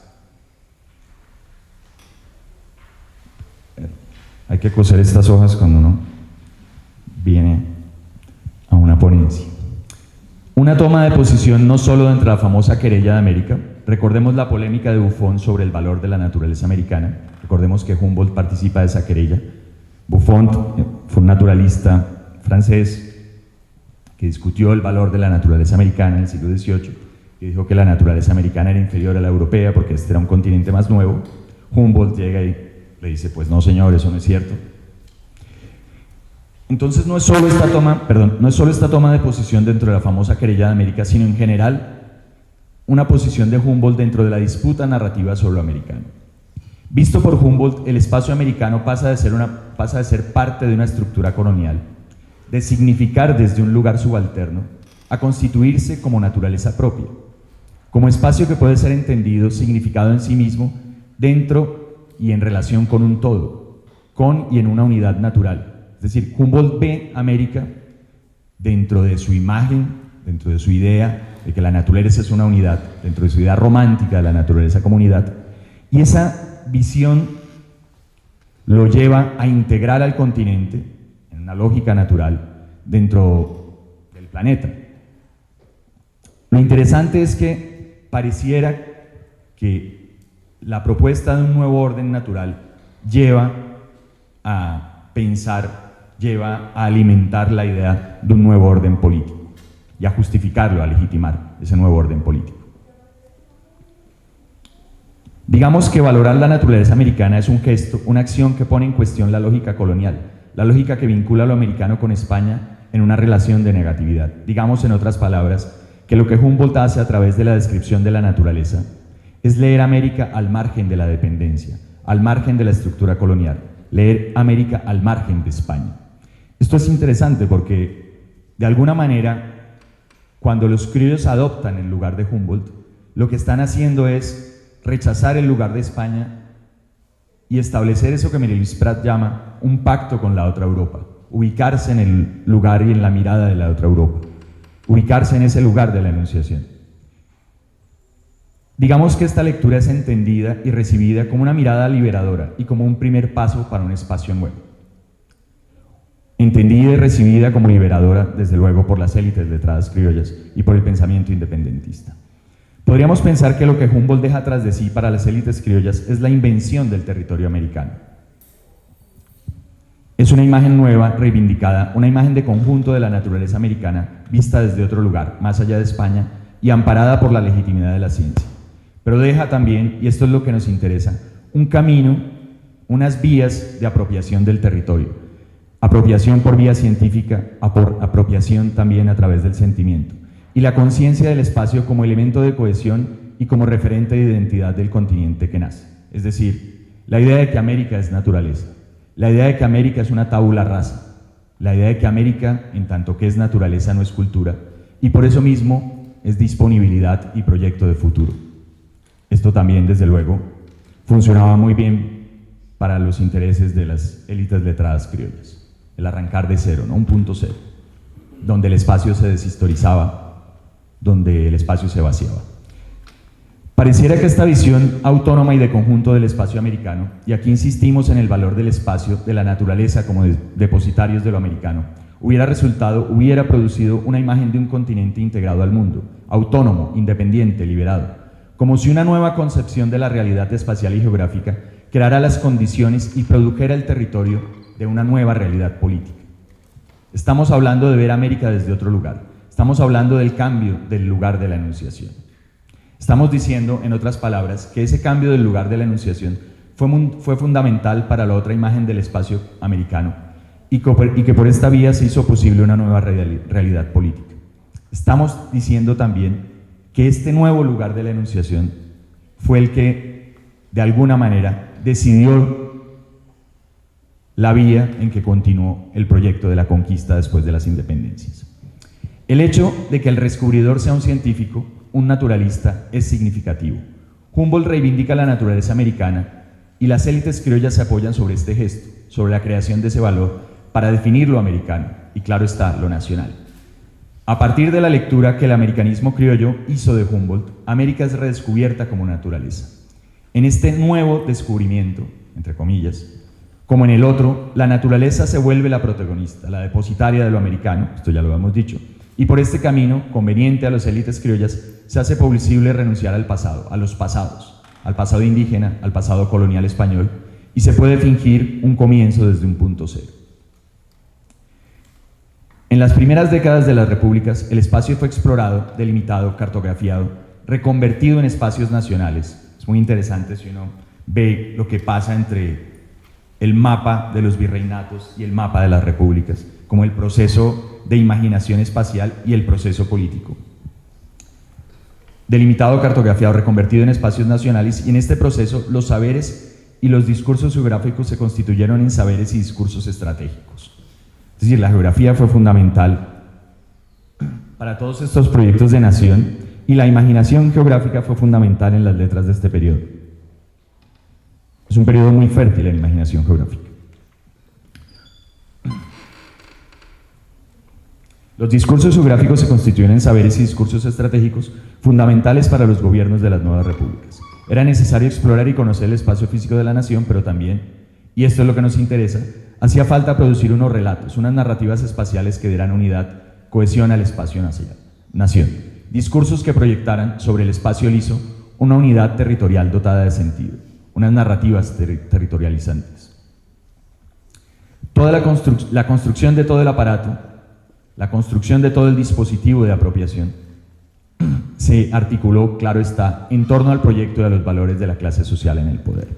Hay que coser estas hojas cuando uno viene a una ponencia. Una toma de posición no solo dentro de la famosa querella de América. Recordemos la polémica de Buffon sobre el valor de la naturaleza americana. Recordemos que Humboldt participa de esa querella. Buffon fue un naturalista francés que discutió el valor de la naturaleza americana en el siglo XVIII y dijo que la naturaleza americana era inferior a la europea porque este era un continente más nuevo. Humboldt llega y le dice, pues no señor, eso no es cierto. Entonces no es solo esta toma de posición dentro de la famosa querella de América, sino en general una posición de Humboldt dentro de la disputa narrativa sobre lo americano. Visto por Humboldt, el espacio americano pasa de ser parte de una estructura colonial, de significar desde un lugar subalterno, a constituirse como naturaleza propia, como espacio que puede ser entendido, significado en sí mismo, dentro y en relación con un todo, con y en una unidad natural. Es decir, Humboldt ve América dentro de su imagen, dentro de su idea de que la naturaleza es una unidad, dentro de su idea romántica de la naturaleza como unidad, y esa visión lo lleva a integrar al continente en una lógica natural dentro del planeta. Lo interesante es que pareciera que la propuesta de un nuevo orden natural lleva a pensar, lleva a alimentar la idea de un nuevo orden político y a justificarlo, a legitimar ese nuevo orden político. Digamos que valorar la naturaleza americana es un gesto, una acción que pone en cuestión la lógica colonial, la lógica que vincula lo americano con España en una relación de negatividad. Digamos, en otras palabras, que lo que Humboldt hace a través de la descripción de la naturaleza es leer América al margen de la dependencia, al margen de la estructura colonial, leer América al margen de España. Esto es interesante porque, de alguna manera, cuando los criollos adoptan el lugar de Humboldt, lo que están haciendo es rechazar el lugar de España y establecer eso que Mary-Louise Pratt llama un pacto con la otra Europa, ubicarse en el lugar y en la mirada de la otra Europa, ubicarse en ese lugar de la Enunciación. Digamos que esta lectura es entendida y recibida como una mirada liberadora y como un primer paso para un espacio nuevo. Entendida y recibida como liberadora, desde luego, por las élites letradas criollas y por el pensamiento independentista. Podríamos pensar que lo que Humboldt deja atrás de sí para las élites criollas es la invención del territorio americano. Es una imagen nueva, reivindicada, una imagen de conjunto de la naturaleza americana vista desde otro lugar, más allá de España, y amparada por la legitimidad de la ciencia. Pero deja también, y esto es lo que nos interesa, un camino, unas vías de apropiación del territorio. Apropiación por vía científica, apropiación también a través del sentimiento. Y la conciencia del espacio como elemento de cohesión y como referente de identidad del continente que nace. Es decir, la idea de que América es naturaleza, la idea de que América es una tabula rasa, la idea de que América, en tanto que es naturaleza, no es cultura, y por eso mismo es disponibilidad y proyecto de futuro. Esto también, desde luego, funcionaba muy bien para los intereses de las élites letradas criollas. El arrancar de cero, ¿no? Un punto cero, donde el espacio se deshistorizaba, donde el espacio se vaciaba. Pareciera que esta visión autónoma y de conjunto del espacio americano, y aquí insistimos en el valor del espacio, de la naturaleza como depositarios de lo americano, hubiera producido una imagen de un continente integrado al mundo, autónomo, independiente, liberado, como si una nueva concepción de la realidad espacial y geográfica creara las condiciones y produjera el territorio de una nueva realidad política. Estamos hablando de ver América desde otro lugar. Estamos hablando del cambio del lugar de la Enunciación. Estamos diciendo, en otras palabras, que ese cambio del lugar de la Enunciación fue fundamental para la otra imagen del espacio americano y que por esta vía se hizo posible una nueva realidad política. Estamos diciendo también que este nuevo lugar de la Enunciación fue el que, de alguna manera, decidió la vía en que continuó el proyecto de la conquista después de las independencias. El hecho de que el descubridor sea un científico, un naturalista, es significativo. Humboldt reivindica la naturaleza americana y las élites criollas se apoyan sobre este gesto, sobre la creación de ese valor para definir lo americano y, claro está, lo nacional. A partir de la lectura que el americanismo criollo hizo de Humboldt, América es redescubierta como naturaleza. En este nuevo descubrimiento, entre comillas, como en el otro, la naturaleza se vuelve la protagonista, la depositaria de lo americano, esto ya lo hemos dicho, y por este camino, conveniente a las élites criollas, se hace posible renunciar al pasado, a los pasados, al pasado indígena, al pasado colonial español, y se puede fingir un comienzo desde un punto cero. En las primeras décadas de las repúblicas, el espacio fue explorado, delimitado, cartografiado, reconvertido en espacios nacionales. Es muy interesante si uno ve lo que pasa entre el mapa de los virreinatos y el mapa de las repúblicas, como el proceso de imaginación espacial y el proceso político. Delimitado, cartografiado, reconvertido en espacios nacionales, y en este proceso los saberes y los discursos geográficos se constituyeron en saberes y discursos estratégicos. Es decir, la geografía fue fundamental para todos estos proyectos de nación y la imaginación geográfica fue fundamental en las letras de este periodo. Es un periodo muy fértil en imaginación geográfica. Los discursos geográficos se constituyen en saberes y discursos estratégicos fundamentales para los gobiernos de las nuevas repúblicas. Era necesario explorar y conocer el espacio físico de la nación, pero también, y esto es lo que nos interesa, hacía falta producir unos relatos, unas narrativas espaciales que dieran unidad, cohesión al espacio nación. Discursos que proyectaran sobre el espacio liso una unidad territorial dotada de sentido, unas narrativas territorializantes. Toda la construcción de todo el aparato, la construcción de todo el dispositivo de apropiación se articuló, claro está, en torno al proyecto de los valores de la clase social en el poder.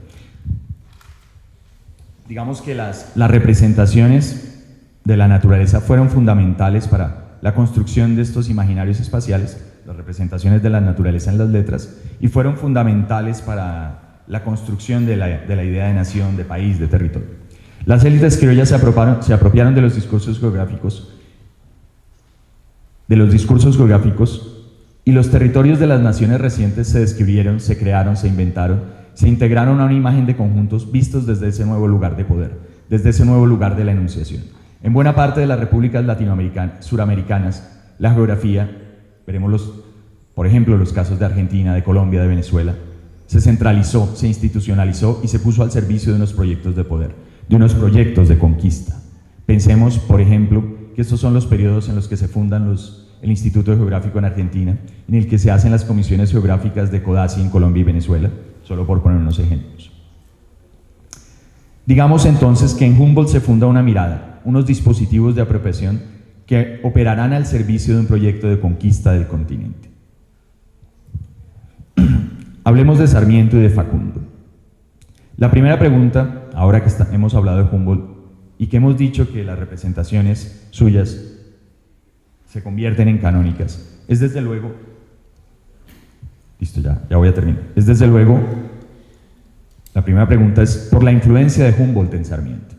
Digamos que las representaciones de la naturaleza fueron fundamentales para la construcción de estos imaginarios espaciales, las representaciones de la naturaleza en las letras, y fueron fundamentales para la construcción de la idea de nación, de país, de territorio. Las élites criollas se apropiaron de los discursos geográficos, y los territorios de las naciones recientes se describieron, se crearon, se inventaron, se integraron a una imagen de conjuntos vistos desde ese nuevo lugar de poder, desde ese nuevo lugar de la enunciación. En buena parte de las repúblicas suramericanas, la geografía, veremos por ejemplo los casos de Argentina, de Colombia, de Venezuela, se centralizó, se institucionalizó y se puso al servicio de unos proyectos de poder, de unos proyectos de conquista. Pensemos, por ejemplo, que estos son los periodos en los que se fundan el Instituto Geográfico en Argentina, en el que se hacen las comisiones geográficas de CODACI en Colombia y Venezuela, solo por poner unos ejemplos. Digamos entonces que en Humboldt se funda una mirada, unos dispositivos de apropiación que operarán al servicio de un proyecto de conquista del continente. Hablemos de Sarmiento y de Facundo. La primera pregunta, ahora que hemos hablado de Humboldt y que hemos dicho que las representaciones suyas se convierten en canónicas, es desde luego, listo, ya voy a terminar, es desde luego, la primera pregunta es por la influencia de Humboldt en Sarmiento.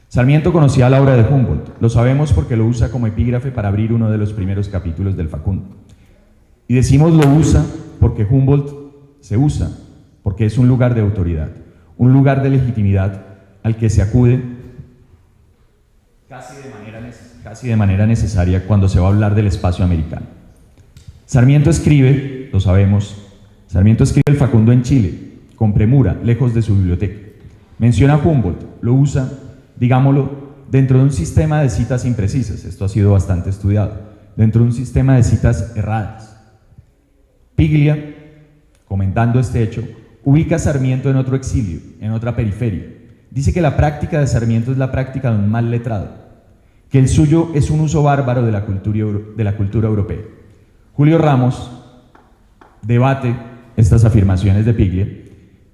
Sarmiento conocía la obra de Humboldt, lo sabemos porque lo usa como epígrafe para abrir uno de los primeros capítulos del Facundo. Y decimos lo usa porque Humboldt se usa, porque es un lugar de autoridad, un lugar de legitimidad al que se acude casi de manera necesaria cuando se va a hablar del espacio americano. Sarmiento escribe, lo sabemos, Sarmiento escribe el Facundo en Chile, con premura, lejos de su biblioteca. Menciona a Humboldt, lo usa, digámoslo, dentro de un sistema de citas imprecisas, esto ha sido bastante estudiado, dentro de un sistema de citas erradas. Piglia, comentando este hecho, ubica a Sarmiento en otro exilio, en otra periferia. Dice que la práctica de Sarmiento es la práctica de un mal letrado, que el suyo es un uso bárbaro de la cultura europea. Julio Ramos debate estas afirmaciones de Piglia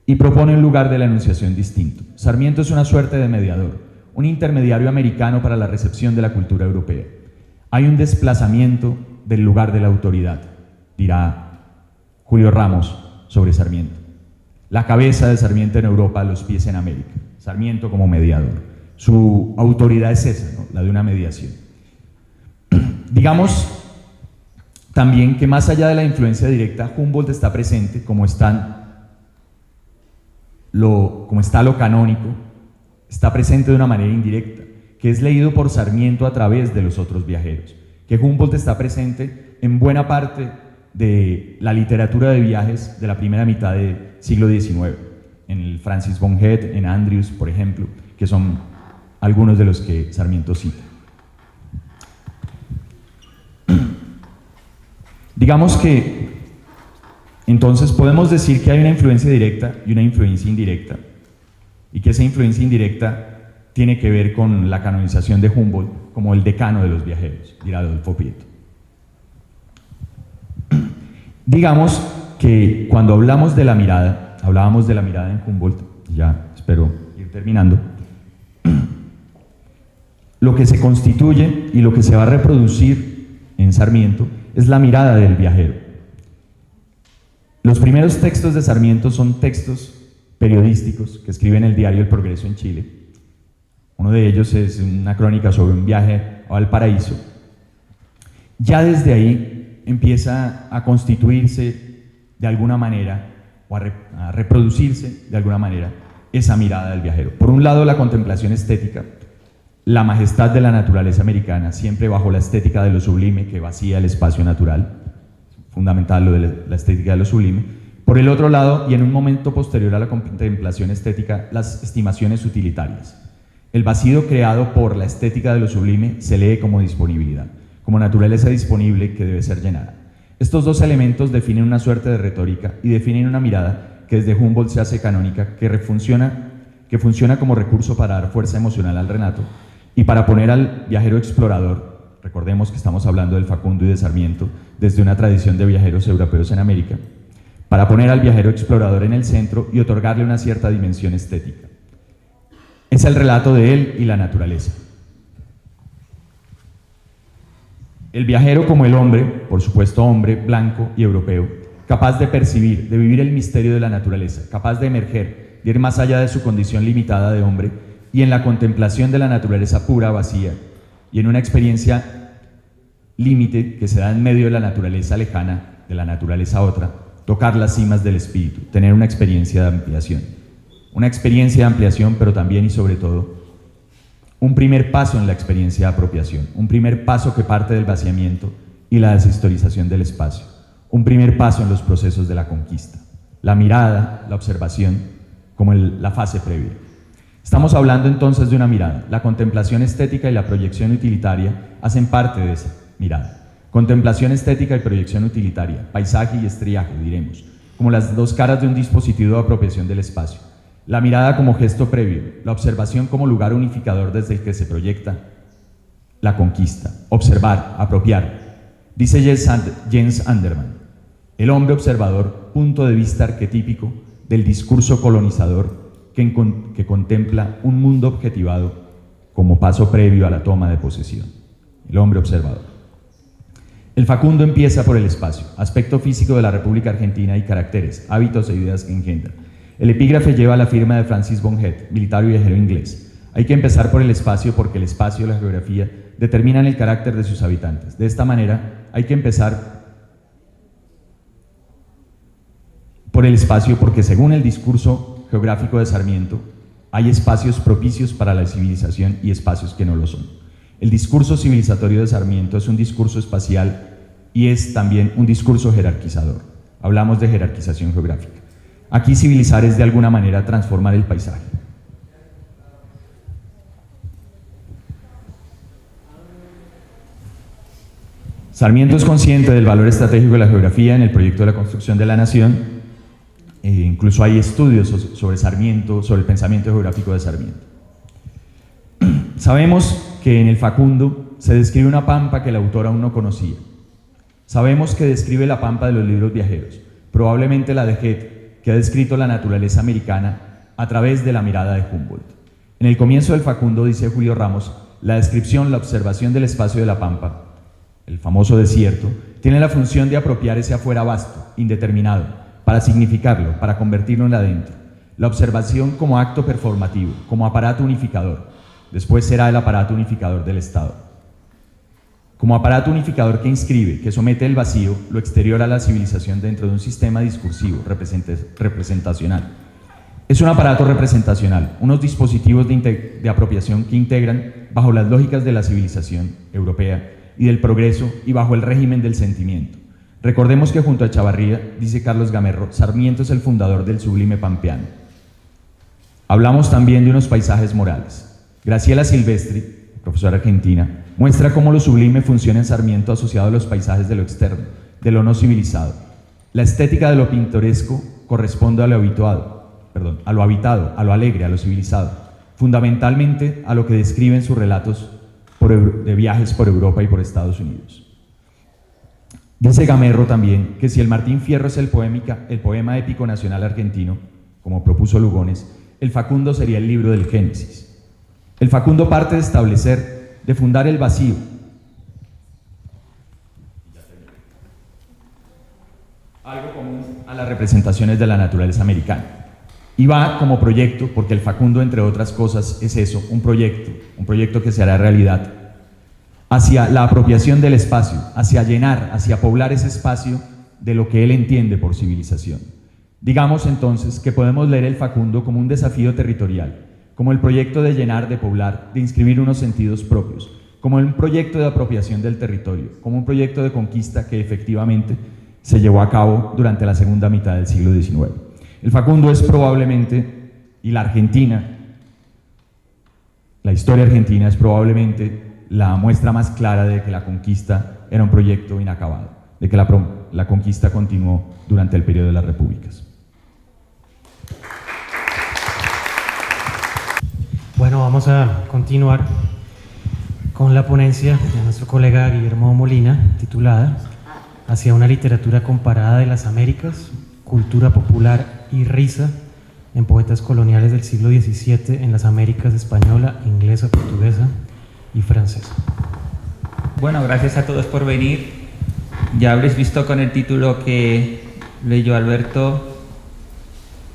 y propone un lugar de la enunciación distinto. Sarmiento es una suerte de mediador, un intermediario americano para la recepción de la cultura europea. Hay un desplazamiento del lugar de la autoridad, dirá Julio Ramos sobre Sarmiento. La cabeza de Sarmiento en Europa, los pies en América. Sarmiento como mediador. Su autoridad es esa, ¿no? La de una mediación. Digamos también que más allá de la influencia directa, Humboldt está presente, como está lo canónico, está presente de una manera indirecta, que es leído por Sarmiento a través de los otros viajeros, que Humboldt está presente en buena parte de la literatura de viajes de la primera mitad del siglo XIX, en el Francis von Head, en Andrews, por ejemplo, que son algunos de los que Sarmiento cita. Digamos que entonces podemos decir que hay una influencia directa y una influencia indirecta, y que esa influencia indirecta tiene que ver con la canonización de Humboldt como el decano de los viajeros, dirá Adolfo Prieto. Digamos que cuando hablamos de la mirada, hablábamos de la mirada en Humboldt, ya espero ir terminando, lo que se constituye y lo que se va a reproducir en Sarmiento es la mirada del viajero. Los primeros textos de Sarmiento son textos periodísticos que escribe en el diario El Progreso en Chile. Uno de ellos es una crónica sobre un viaje a Valparaíso. Ya desde ahí empieza a constituirse de alguna manera o a reproducirse de alguna manera esa mirada del viajero. Por un lado, la contemplación estética, la majestad de la naturaleza americana, siempre bajo la estética de lo sublime que vacía el espacio natural, fundamental lo de la estética de lo sublime. Por el otro lado, y en un momento posterior a la contemplación estética, las estimaciones utilitarias. El vacío creado por la estética de lo sublime se lee como disponibilidad, como naturaleza disponible que debe ser llenada. Estos dos elementos definen una suerte de retórica y definen una mirada que desde Humboldt se hace canónica, que funciona como recurso para dar fuerza emocional al relato y para poner al viajero explorador, recordemos que estamos hablando del Facundo y de Sarmiento, desde una tradición de viajeros europeos en América, para poner al viajero explorador en el centro y otorgarle una cierta dimensión estética. Es el relato de él y la naturaleza. El viajero como el hombre, por supuesto hombre, blanco y europeo, capaz de percibir, de vivir el misterio de la naturaleza, capaz de emerger, de ir más allá de su condición limitada de hombre y en la contemplación de la naturaleza pura, vacía, y en una experiencia límite que se da en medio de la naturaleza lejana, de la naturaleza otra, tocar las cimas del espíritu, tener una experiencia de ampliación. Una experiencia de ampliación, pero también y sobre todo, un primer paso en la experiencia de apropiación, un primer paso que parte del vaciamiento y la deshistorización del espacio, un primer paso en los procesos de la conquista. La mirada, la observación, como la fase previa. Estamos hablando entonces de una mirada. La contemplación estética y la proyección utilitaria hacen parte de esa mirada. Contemplación estética y proyección utilitaria, paisaje y estriaje, diremos, como las dos caras de un dispositivo de apropiación del espacio. La mirada como gesto previo, la observación como lugar unificador desde el que se proyecta la conquista. Observar, apropiar. Dice Jens Andermann, el hombre observador, punto de vista arquetípico del discurso colonizador que contempla un mundo objetivado como paso previo a la toma de posesión. El hombre observador. El Facundo empieza por el espacio, aspecto físico de la República Argentina y caracteres, hábitos e ideas que engendra. El epígrafe lleva la firma de Francis von Head, militar y viajero inglés. Hay que empezar por el espacio porque el espacio y la geografía determinan el carácter de sus habitantes. De esta manera, hay que empezar por el espacio porque, según el discurso geográfico de Sarmiento, hay espacios propicios para la civilización y espacios que no lo son. El discurso civilizatorio de Sarmiento es un discurso espacial y es también un discurso jerarquizador. Hablamos de jerarquización geográfica. Aquí civilizar es de alguna manera transformar el paisaje. Sarmiento es consciente del valor estratégico de la geografía en el proyecto de la construcción de la nación. Incluso hay estudios sobre Sarmiento, sobre el pensamiento geográfico de Sarmiento. Sabemos que en el Facundo se describe una pampa que el autor aún no conocía. Sabemos que describe la pampa de los libros viajeros, probablemente la de Head, que ha descrito la naturaleza americana a través de la mirada de Humboldt. En el comienzo del Facundo, dice Julio Ramos, la descripción, la observación del espacio de la Pampa, el famoso desierto, tiene la función de apropiar ese afuera vasto, indeterminado, para significarlo, para convertirlo en adentro. La observación como acto performativo, como aparato unificador. Después será el aparato unificador del Estado. Como aparato unificador que inscribe, que somete el vacío, lo exterior a la civilización dentro de un sistema discursivo, representacional. Es un aparato representacional, unos dispositivos de apropiación que integran bajo las lógicas de la civilización europea y del progreso y bajo el régimen del sentimiento. Recordemos que junto a Echavarría, dice Carlos Gamerro, Sarmiento es el fundador del sublime pampeano. Hablamos también de unos paisajes morales. Graciela Silvestri, profesora argentina, muestra cómo lo sublime funciona en Sarmiento asociado a los paisajes de lo externo, de lo no civilizado. La estética de lo pintoresco corresponde a lo habitado, a lo alegre, a lo civilizado, fundamentalmente a lo que describe en sus relatos de viajes por Europa y por Estados Unidos. Dice Gamerro también que si el Martín Fierro es el poema épico nacional argentino, como propuso Lugones, el Facundo sería el libro del Génesis. El Facundo parte de establecer, de fundar el vacío. Algo común a las representaciones de la naturaleza americana. Y va como proyecto, porque el Facundo, entre otras cosas, es eso, un proyecto que se hará realidad, hacia la apropiación del espacio, hacia llenar, hacia poblar ese espacio de lo que él entiende por civilización. Digamos entonces que podemos leer el Facundo como un desafío territorial, como el proyecto de llenar, de poblar, de inscribir unos sentidos propios, como un proyecto de apropiación del territorio, como un proyecto de conquista que efectivamente se llevó a cabo durante la segunda mitad del siglo XIX. El Facundo es probablemente, y la historia argentina es probablemente la muestra más clara de que la conquista era un proyecto inacabado, de que la conquista continuó durante el periodo de las repúblicas. Bueno, vamos a continuar con la ponencia de nuestro colega Guillermo Molina, titulada Hacia una literatura comparada de las Américas, cultura popular y risa en poetas coloniales del siglo XVII en las Américas española, inglesa, portuguesa y francesa. Bueno, gracias a todos por venir. Ya habréis visto con el título que leyó Alberto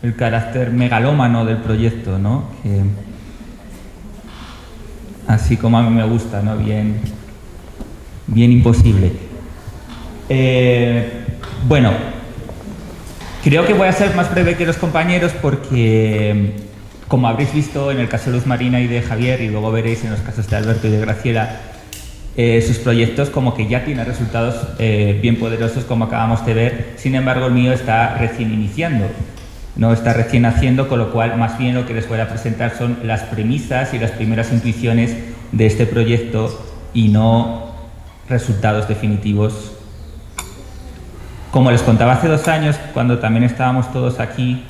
el carácter megalómano del proyecto, ¿no? Que, así como a mí me gusta, ¿no? Bien imposible. Bueno, creo que voy a ser más breve que los compañeros porque, como habréis visto en el caso de Luz Marina y de Javier, y luego veréis en los casos de Alberto y de Graciela, sus proyectos como que ya tienen resultados bien poderosos, como acabamos de ver. Sin embargo, el mío está recién iniciando, no está recién haciendo, con lo cual más bien lo que les voy a presentar son las premisas y las primeras intuiciones de este proyecto y no resultados definitivos. Como les contaba hace 2 años, cuando también estábamos todos aquí,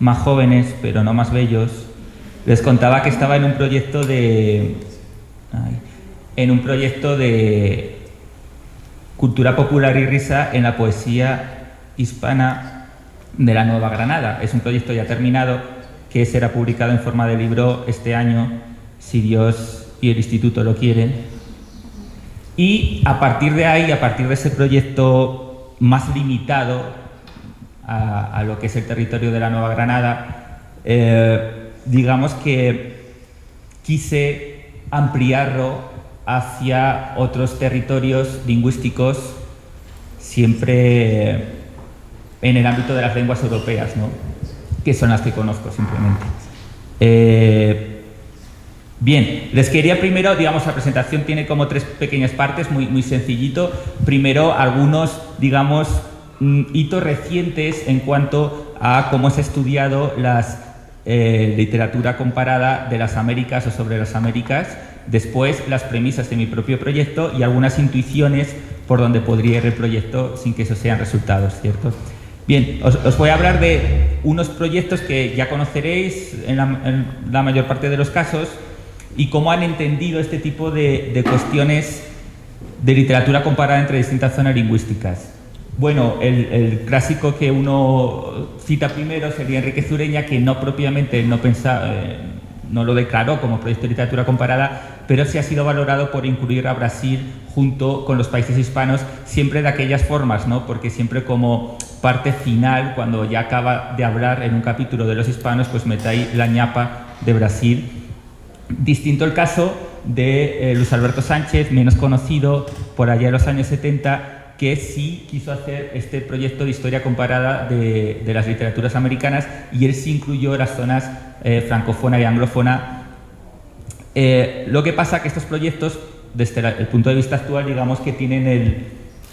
más jóvenes pero no más bellos, les contaba que estaba en un proyecto de cultura popular y risa en la poesía hispana de la Nueva Granada. Es un proyecto ya terminado que será publicado en forma de libro este año, si Dios y el Instituto lo quieren. Y a partir de ahí, a partir de ese proyecto más limitado a lo que es el territorio de la Nueva Granada, digamos que quise ampliarlo hacia otros territorios lingüísticos, siempre en el ámbito de las lenguas europeas, ¿no? Que son las que conozco simplemente. Bien, les quería primero, digamos, la presentación tiene como 3 pequeñas partes, muy sencillito. Primero, algunos, digamos, hitos recientes en cuanto a cómo se ha estudiado la literatura comparada de las Américas o sobre las Américas. Después, las premisas de mi propio proyecto y algunas intuiciones por donde podría ir el proyecto sin que esos sean resultados, ¿cierto? Bien, os voy a hablar de unos proyectos que ya conoceréis en la mayor parte de los casos y cómo han entendido este tipo de cuestiones de literatura comparada entre distintas zonas lingüísticas. Bueno, el clásico que uno cita primero sería Enríquez Ureña, que no propiamente no lo declaró como proyecto de literatura comparada, pero sí ha sido valorado por incluir a Brasil junto con los países hispanos, siempre de aquellas formas, ¿no? Porque siempre como parte final, cuando ya acaba de hablar en un capítulo de los hispanos, pues mete ahí la ñapa de Brasil. Distinto el caso de Luis Alberto Sánchez, menos conocido, por allá en los años 70, que sí quiso hacer este proyecto de historia comparada de las literaturas americanas, y él sí incluyó las zonas francófona y anglófona. Lo que pasa que estos proyectos, desde el punto de vista actual, digamos que tienen el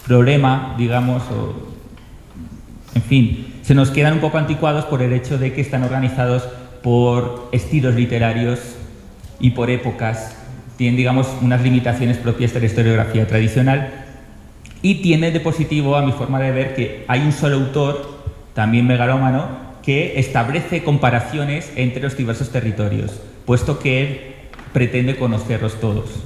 problema, digamos, en fin, se nos quedan un poco anticuados por el hecho de que están organizados por estilos literarios y por épocas. Tienen, digamos, unas limitaciones propias de la historiografía tradicional. Y tiene de positivo, a mi forma de ver, que hay un solo autor, también megalómano, que establece comparaciones entre los diversos territorios, puesto que él pretende conocerlos todos.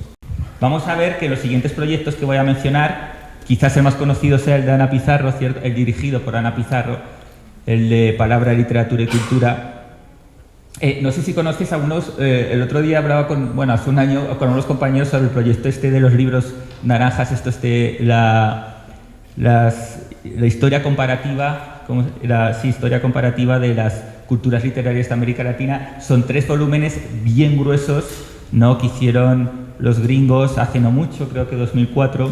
Vamos a ver que los siguientes proyectos que voy a mencionar, quizás el más conocido sea el de Ana Pizarro, ¿cierto? El dirigido por Ana Pizarro, el de Palabra, Literatura y Cultura. No sé si conoces algunos, el otro día hablaba hace un año con unos compañeros sobre el proyecto este de los libros naranjas, la historia comparativa, historia comparativa de las culturas literarias de América Latina. Son 3 volúmenes bien gruesos, ¿no? Que hicieron los gringos hace no mucho, creo que 2004.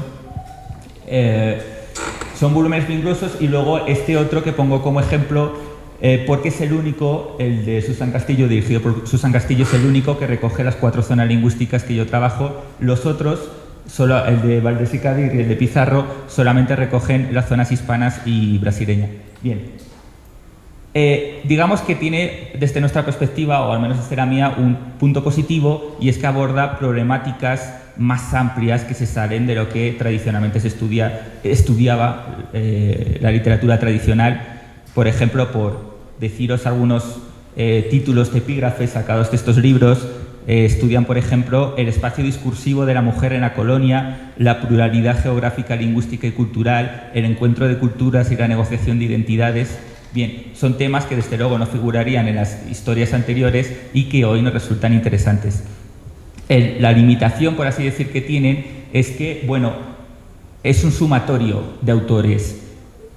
Son volúmenes bien gruesos, y luego este otro que pongo como ejemplo, porque es el único, el de Susan Castillo, dirigido por Susan Castillo, es el único que recoge las 4 zonas lingüísticas que yo trabajo. Los otros, solo el de Valdés y Cádiz y el de Pizarro, solamente recogen las zonas hispanas y brasileña. Bien. Digamos que tiene, desde nuestra perspectiva, o al menos desde la mía, un punto positivo, y es que aborda problemáticas más amplias que se salen de lo que tradicionalmente se estudiaba la literatura tradicional. Por ejemplo, por deciros algunos títulos de epígrafes sacados de estos libros, estudian, por ejemplo, el espacio discursivo de la mujer en la colonia, la pluralidad geográfica, lingüística y cultural, el encuentro de culturas y la negociación de identidades. Bien, son temas que desde luego no figurarían en las historias anteriores y que hoy nos resultan interesantes. La limitación, por así decir, que tienen es que, bueno, es un sumatorio de autores.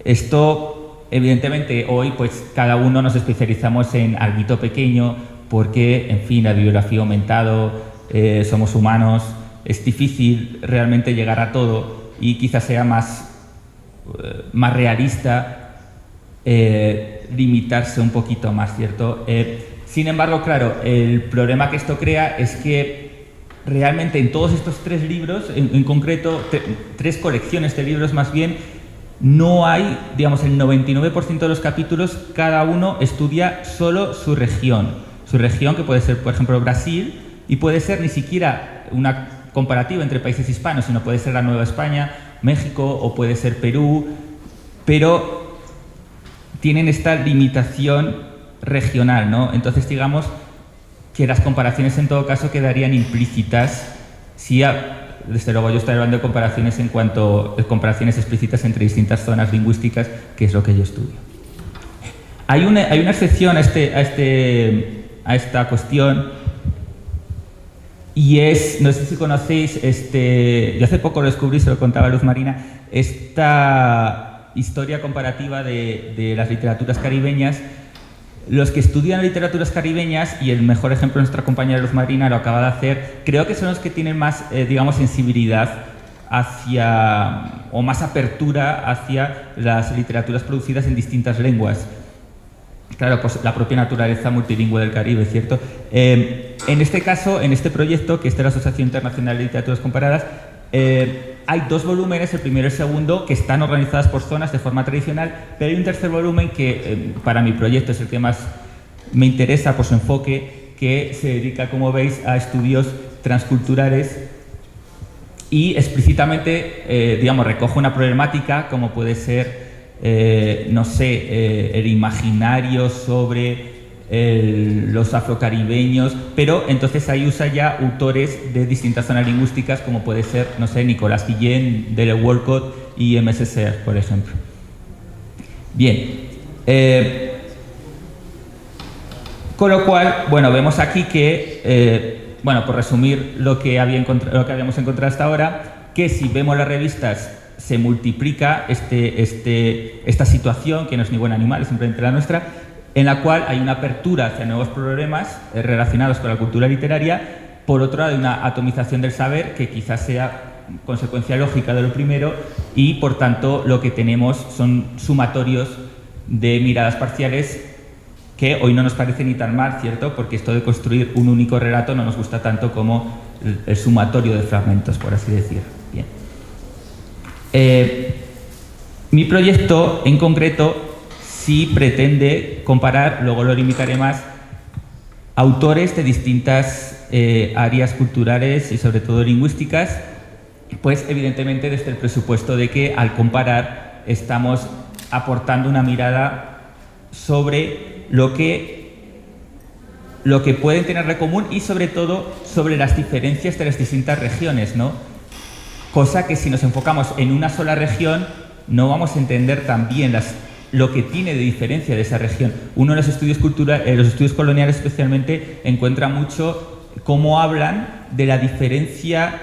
Esto, evidentemente, hoy pues cada uno nos especializamos en algo pequeño porque, en fin, la bibliografía ha aumentado, somos humanos, es difícil realmente llegar a todo, y quizás sea más realista limitarse un poquito más, ¿cierto? Sin embargo, claro, el problema que esto crea es que realmente en todos estos 3 libros, en concreto 3 colecciones de libros más bien, no hay, digamos, el 99% de los capítulos, cada uno estudia solo su región, que puede ser, por ejemplo, Brasil, y puede ser ni siquiera una comparativa entre países hispanos, sino puede ser la Nueva España, México, o puede ser Perú, pero tienen esta limitación regional, ¿no? Entonces, digamos que las comparaciones en todo caso quedarían implícitas si desde luego yo estoy hablando de comparaciones en cuanto a comparaciones explícitas entre distintas zonas lingüísticas, que es lo que yo estudio. Hay una excepción a esta cuestión, y es, no sé si conocéis, yo hace poco lo descubrí, se lo contaba Luz Marina, esta historia comparativa de las literaturas caribeñas. Los que estudian literaturas caribeñas, y el mejor ejemplo nuestra compañera Luz Marina lo acaba de hacer, creo que son los que tienen más, digamos, sensibilidad hacia, o más apertura hacia las literaturas producidas en distintas lenguas. Claro, pues la propia naturaleza multilingüe del Caribe, ¿cierto? En este caso, en este proyecto, que es de la Asociación Internacional de Literaturas Comparadas, hay 2 volúmenes, el primero y el segundo, que están organizadas por zonas de forma tradicional, pero hay un tercer volumen que para mi proyecto es el que más me interesa por su enfoque, que se dedica, como veis, a estudios transculturales y explícitamente, digamos, recoge una problemática como puede ser, no sé, el imaginario sobre los afrocaribeños, pero entonces ahí usa ya autores de distintas zonas lingüísticas, como puede ser, no sé, Nicolás Guillén, Dele Walcott y M.S. Serres, por ejemplo. Bien. Con lo cual, bueno, vemos aquí que, bueno, por resumir lo que habíamos encontrado hasta ahora, que si vemos las revistas se multiplica esta situación, que no es ni buena ni mala, es simplemente la nuestra, en la cual hay una apertura hacia nuevos problemas relacionados con la cultura literaria. Por otro lado, hay una atomización del saber que quizás sea consecuencia lógica de lo primero, y por tanto lo que tenemos son sumatorios de miradas parciales que hoy no nos parece ni tan mal, ¿cierto? Porque esto de construir un único relato no nos gusta tanto como el sumatorio de fragmentos, por así decir. Bien. Mi proyecto en concreto sí pretende comparar, luego lo limitaré más, autores de distintas áreas culturales y sobre todo lingüísticas, pues evidentemente desde el presupuesto de que al comparar estamos aportando una mirada sobre lo que pueden tener de común y sobre todo sobre las diferencias de las distintas regiones, ¿no? Cosa que si nos enfocamos en una sola región no vamos a entender tan bien lo que tiene de diferencia de esa región. Uno en los estudios los estudios coloniales especialmente encuentra mucho cómo hablan de la diferencia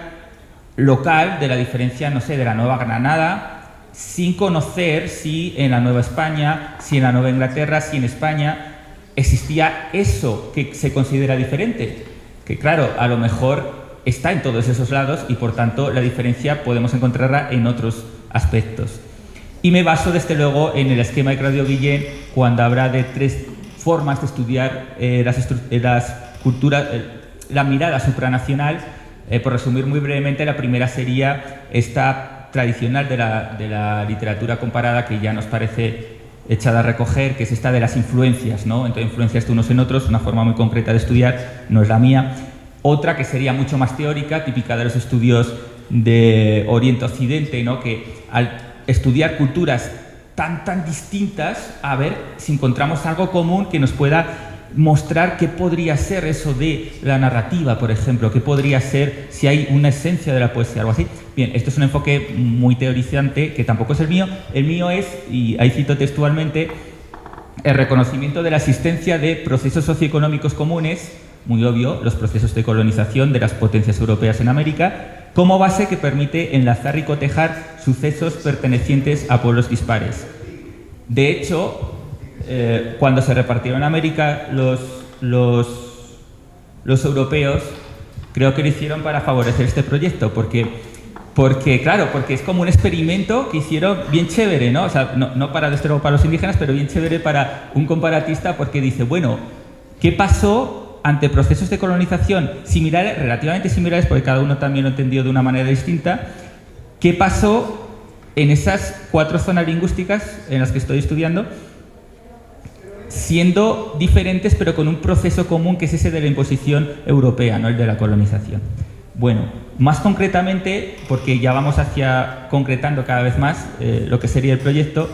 local, de la diferencia, no sé, de la Nueva Granada, sin conocer si en la Nueva España, si en la Nueva Inglaterra, si en España existía eso que se considera diferente, que claro, a lo mejor está en todos esos lados y por tanto la diferencia podemos encontrarla en otros aspectos. Y me baso desde luego en el esquema de Claudio Guillén cuando habla de tres formas de estudiar las culturas, la mirada supranacional. Por resumir muy brevemente, la primera sería esta tradicional de la literatura comparada, que ya nos parece echada a recoger, que es esta de las influencias, ¿no? Entonces, influencias de unos en otros, una forma muy concreta de estudiar, no es la mía. Otra que sería mucho más teórica, típica de los estudios de Oriente-Occidente, ¿no? Que al estudiar culturas tan distintas, a ver si encontramos algo común que nos pueda mostrar qué podría ser eso de la narrativa, por ejemplo, qué podría ser si hay una esencia de la poesía, algo así. Bien, esto es un enfoque muy teorizante, que tampoco es el mío. El mío es, y ahí cito textualmente, el reconocimiento de la existencia de procesos socioeconómicos comunes, muy obvio, los procesos de colonización de las potencias europeas en América, como base que permite enlazar y cotejar sucesos pertenecientes a pueblos dispares. De hecho, cuando se repartieron en América los europeos, creo que lo hicieron para favorecer este proyecto, porque es como un experimento que hicieron bien chévere, ¿no? O sea, no para, desde luego, para los indígenas, pero bien chévere para un comparatista, porque dice, bueno, ¿qué pasó ante procesos de colonización similares, relativamente similares, porque cada uno también lo entendió de una manera distinta? ¿Qué pasó en esas 4 zonas lingüísticas en las que estoy estudiando, siendo diferentes pero con un proceso común que es ese de la imposición europea, no el de la colonización? Bueno, más concretamente, porque ya vamos concretando cada vez más lo que sería el proyecto,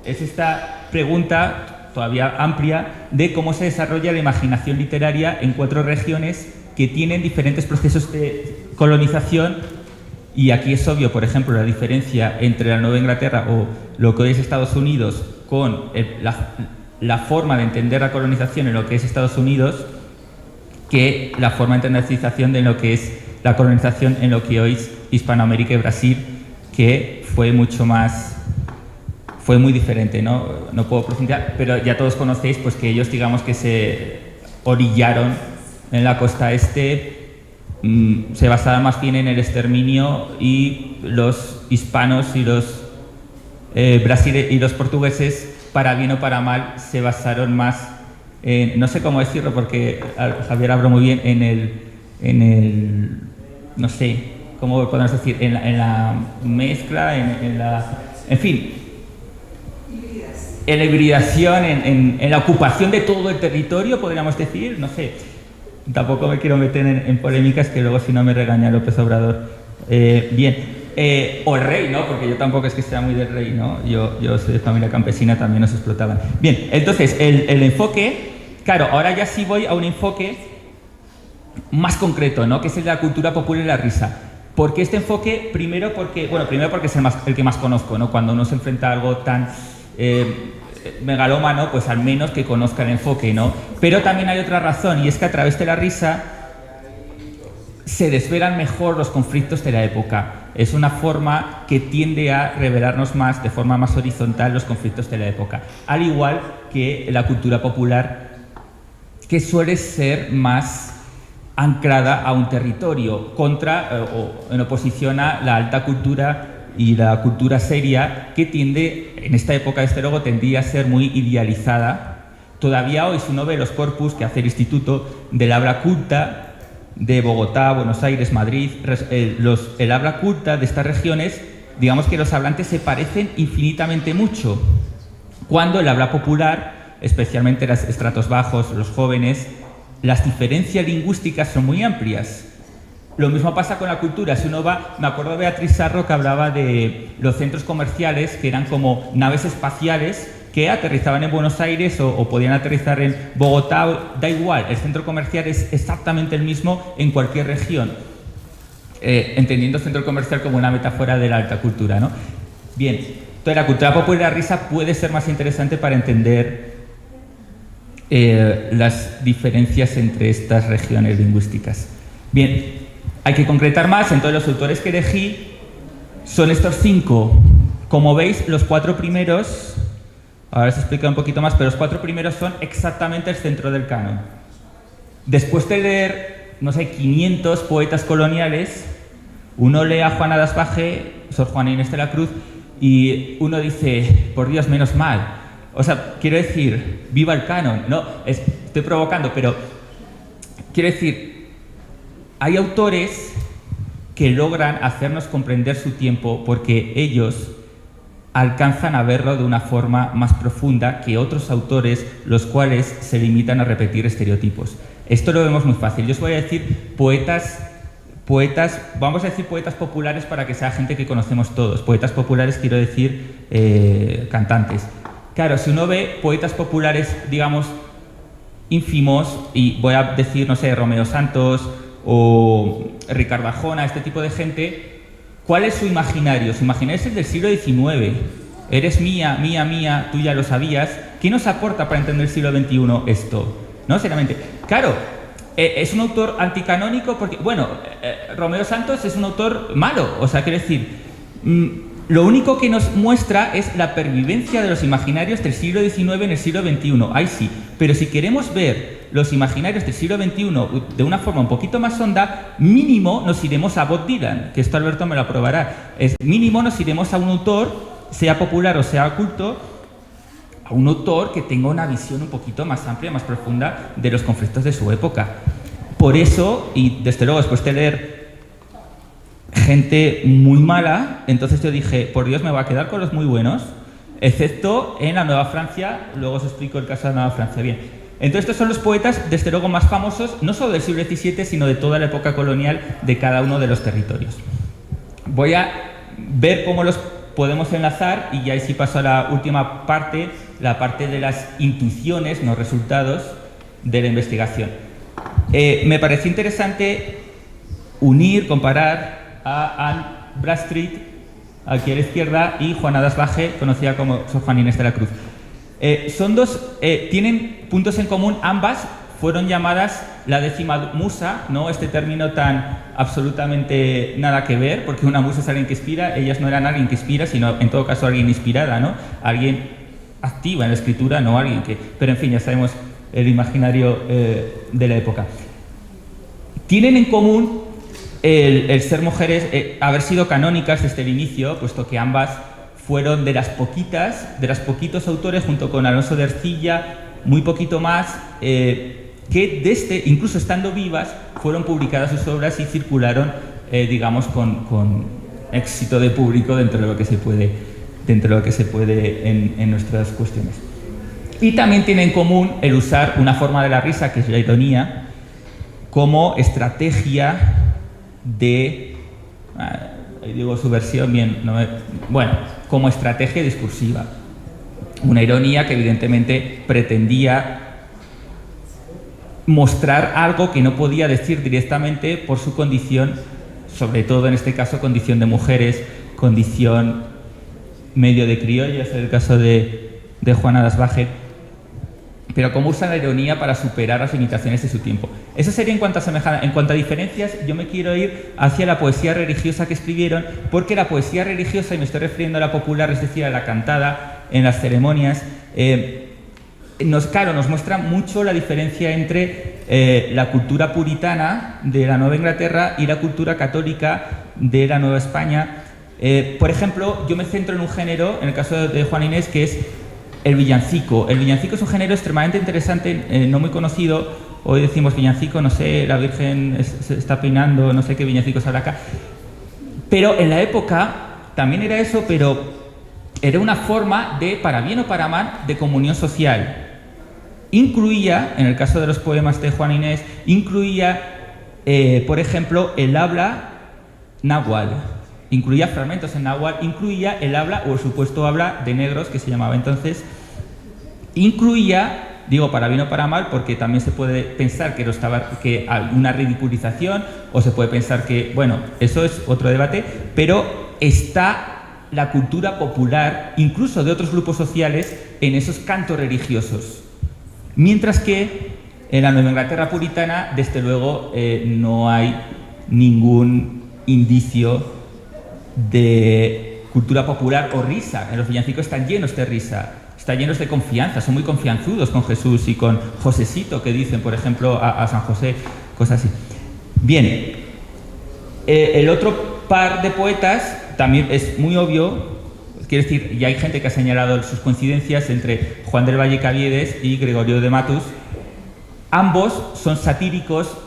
es esta pregunta todavía amplia de cómo se desarrolla la imaginación literaria en 4 regiones que tienen diferentes procesos de colonización. Y aquí es obvio, por ejemplo, la diferencia entre la Nueva Inglaterra o lo que hoy es Estados Unidos con la forma de entender la colonización en lo que es Estados Unidos, que la forma de entender de lo que es la colonización en lo que hoy es Hispanoamérica y Brasil, que fue muy diferente, ¿no? No puedo profundizar, pero ya todos conocéis pues que ellos, digamos, que se orillaron en la costa este, se basaban más bien en el exterminio, y los hispanos y los brasileños y los portugueses, para bien o para mal, se basaron más en, no sé cómo decirlo porque Javier habló muy bien, en el no sé cómo podemos decir, en la mezcla, en fin, en la hibridación, en la ocupación de todo el territorio, podríamos decir, no sé. Tampoco me quiero meter en polémicas que luego si no me regaña López Obrador. Bien. O el rey, ¿no? Porque yo tampoco es que sea muy del rey, ¿no? Yo soy de familia campesina, también nos explotaban. Bien, entonces, el enfoque, claro, ahora ya sí voy a un enfoque más concreto, ¿no? Que es el de la cultura popular y la risa. ¿Por qué este enfoque? Primero porque es el que más conozco, ¿no? Cuando uno se enfrenta a algo tan megalómano, pues al menos que conozca el enfoque, ¿no? Pero también hay otra razón, y es que a través de la risa se desvelan mejor los conflictos de la época. Es una forma que tiende a revelarnos más, de forma más horizontal, los conflictos de la época. Al igual que la cultura popular, que suele ser más anclada a un territorio, o en oposición a la alta cultura y la cultura seria, que tiende, en esta época desde luego, tendía a ser muy idealizada. Todavía hoy, si uno ve los corpus que hace el Instituto del Habla Culta de Bogotá, Buenos Aires, Madrid, el habla culta de estas regiones, digamos que los hablantes se parecen infinitamente mucho, cuando el habla popular, especialmente los estratos bajos, los jóvenes, las diferencias lingüísticas son muy amplias. Lo mismo pasa con la cultura. Si uno va, me acuerdo de Beatriz Sarro, que hablaba de los centros comerciales, que eran como naves espaciales que aterrizaban en Buenos Aires o podían aterrizar en Bogotá, da igual, el centro comercial es exactamente el mismo en cualquier región, entendiendo centro comercial como una metáfora de la alta cultura, ¿no? Bien, entonces la cultura popular y la risa puede ser más interesante para entender las diferencias entre estas regiones lingüísticas. Bien, hay que concretar más. Entonces los autores que elegí son estos 5. Como veis, los 4 primeros, ahora os explico un poquito más, pero los 4 primeros son exactamente el centro del canon. Después de leer, no sé, 500 poetas coloniales, uno lee a Juana de Asbaje, Sor Juana Inés de la Cruz, y uno dice, por Dios, menos mal. O sea, quiero decir, viva el canon. No, estoy provocando, pero quiero decir, hay autores que logran hacernos comprender su tiempo porque ellos alcanzan a verlo de una forma más profunda que otros autores, los cuales se limitan a repetir estereotipos. Esto lo vemos muy fácil. Yo os voy a decir poetas, vamos a decir poetas populares para que sea gente que conocemos todos. Poetas populares quiero decir cantantes. Claro, si uno ve poetas populares, digamos, ínfimos, y voy a decir, no sé, Romeo Santos o Ricardo Arjona, este tipo de gente, ¿cuál es su imaginario? Su imaginario es el del siglo XIX. Eres mía, mía, mía, tú ya lo sabías. ¿Qué nos aporta para entender el siglo XXI esto? ¿No? Seriamente. Claro, es un autor anticanónico porque, bueno, Romeo Santos es un autor malo. O sea, quiero decir, lo único que nos muestra es la pervivencia de los imaginarios del siglo XIX en el siglo XXI. Ahí sí. Pero si queremos ver los imaginarios del siglo XXI de una forma un poquito más honda, mínimo nos iremos a Bob Dylan, que esto Alberto me lo aprobará. Mínimo nos iremos a un autor, sea popular o sea culto, a un autor que tenga una visión un poquito más amplia, más profunda de los conflictos de su época. Por eso, y desde luego después de leer gente muy mala, entonces yo dije, por Dios, me voy a quedar con los muy buenos, excepto en la Nueva Francia. Luego os explico el caso de la Nueva Francia. Bien. Entonces estos son los poetas, desde luego, más famosos, no solo del siglo XVII, sino de toda la época colonial de cada uno de los territorios. Voy a ver cómo los podemos enlazar y ya sí paso a la última parte, la parte de las intuiciones, no resultados, de la investigación. Me pareció interesante unir, comparar a Anne Bradstreet, aquí a la izquierda, y Juana de Asbaje, conocida como Sor Juana Inés de la Cruz. Son dos, tienen puntos en común. Ambas fueron llamadas la 10ª musa, ¿no? Este término tan absolutamente nada que ver, porque una musa es alguien que inspira. Ellas no eran alguien que inspira, sino en todo caso alguien inspirada, ¿no? Alguien activa en la escritura, no alguien que... Pero en fin, ya sabemos el imaginario de la época. Tienen en común el ser mujeres, haber sido canónicas desde el inicio, puesto que ambas fueron de los poquitos autores, junto con Alonso de Ercilla, muy poquito más, que incluso estando vivas, fueron publicadas sus obras y circularon, digamos, con éxito de público dentro de lo que se puede, en nuestras cuestiones. Y también tiene en común el usar una forma de la risa, que es la ironía, como estrategia de... digo su versión bien, como estrategia discursiva. Una ironía que evidentemente pretendía mostrar algo que no podía decir directamente por su condición, sobre todo en este caso condición de mujeres, condición medio de criollas, en el caso de de Juana d'Asbaje, pero cómo usa la ironía para superar las limitaciones de su tiempo. Eso sería en cuanto a semejanza. En cuanto a diferencias, yo me quiero ir hacia la poesía religiosa que escribieron, porque la poesía religiosa, y me estoy refiriendo a la popular, es decir, a la cantada en las ceremonias, nos muestra mucho la diferencia entre la cultura puritana de la Nueva Inglaterra y la cultura católica de la Nueva España. Por ejemplo, yo me centro en un género, en el caso de Juana Inés, que es el villancico. El villancico es un género extremadamente interesante, no muy conocido. Hoy decimos villancico, no sé, la Virgen se está peinando, no sé qué villancicos habrá acá. Pero en la época también era eso, pero era una forma de, para bien o para mal, de comunión social. Incluía, en el caso de los poemas de Juana Inés, incluía, por ejemplo, el habla náhuatl. Incluía fragmentos en náhuatl, incluía el habla, o el supuesto habla de negros, que se llamaba entonces. Incluía, digo para bien o para mal, porque también se puede pensar que hay una ridiculización, o se puede pensar que, bueno, eso es otro debate, pero está la cultura popular, incluso de otros grupos sociales, en esos cantos religiosos. Mientras que en la Nueva Inglaterra puritana, desde luego, no hay ningún indicio de cultura popular o risa. En los villancicos están llenos de risa, están llenos de confianza, son muy confianzudos con Jesús y con Josecito, que dicen, por ejemplo, a San José, cosas así. Bien, el otro par de poetas también es muy obvio, quiero decir, ya hay gente que ha señalado sus coincidencias entre Juan del Valle Caviedes y Gregorio de Matus. Ambos son satíricos,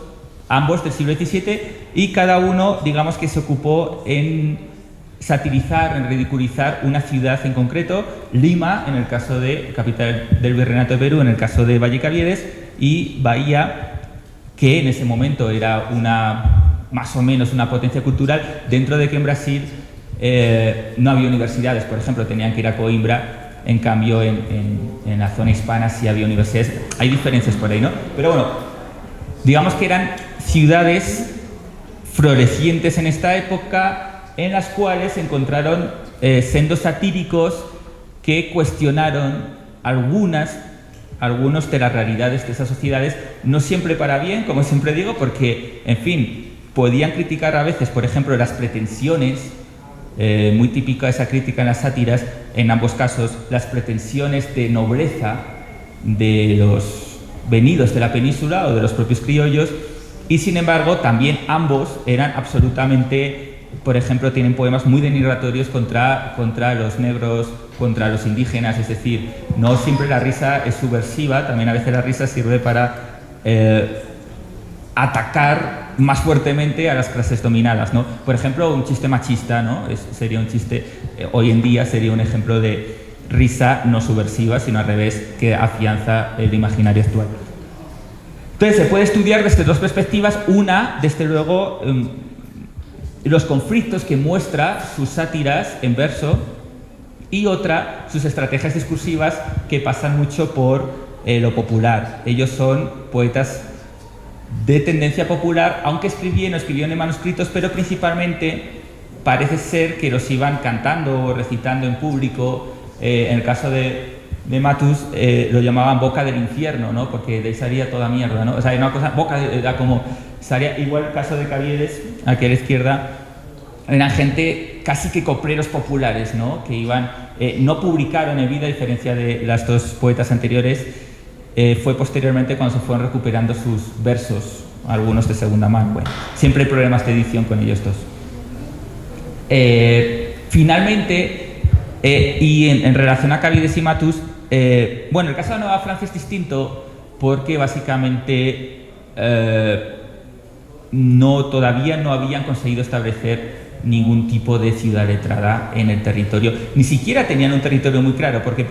ambos del siglo XVII, y cada uno, digamos, que se ocupó en satirizar, en ridiculizar una ciudad en concreto, Lima, en el caso de capital del Virreinato de Perú, en el caso de Valle Caviedes, y Bahía, que en ese momento era más o menos una potencia cultural, dentro de que en Brasil no había universidades, por ejemplo, tenían que ir a Coimbra, en cambio en la zona hispana sí había universidades. Hay diferencias por ahí, ¿no? Pero bueno, digamos que eran ciudades florecientes en esta época, en las cuales se encontraron sendos satíricos que cuestionaron algunos de las realidades de esas sociedades, no siempre para bien, como siempre digo, porque, en fin, podían criticar a veces, por ejemplo, las pretensiones, muy típica esa crítica en las sátiras, en ambos casos, las pretensiones de nobleza de los venidos de la península o de los propios criollos, y sin embargo también ambos eran absolutamente, por ejemplo, tienen poemas muy denigratorios contra los negros, contra los indígenas, es decir, no siempre la risa es subversiva, también a veces la risa sirve para atacar más fuertemente a las clases dominadas, ¿no? Por ejemplo, un chiste machista, ¿no? Sería un chiste, hoy en día sería un ejemplo de risa no subversiva, sino al revés, que afianza el imaginario actual. Entonces, se puede estudiar desde dos perspectivas. Una, desde luego, los conflictos que muestra sus sátiras en verso, y otra, sus estrategias discursivas que pasan mucho por lo popular. Ellos son poetas de tendencia popular, aunque escribieron en manuscritos, pero principalmente parece ser que los iban cantando o recitando en público. En el caso de Matus lo llamaban boca del infierno, ¿no? Porque de ahí salía toda mierda, ¿no? O sea, hay una cosa, era como, salía, igual el caso de Caviedes, aquí a la izquierda, eran gente casi que copleros populares, ¿no? Que iban, no publicaron en vida, a diferencia de las dos poetas anteriores. Fue posteriormente cuando se fueron recuperando sus versos, algunos de segunda mano. Bueno, siempre hay problemas de edición con ellos dos. Finalmente, y en relación a Caviedes y Matus, bueno, el caso de Nueva Francia es distinto porque básicamente todavía no habían conseguido establecer ningún tipo de ciudad letrada en el territorio. Ni siquiera tenían un territorio muy claro, porque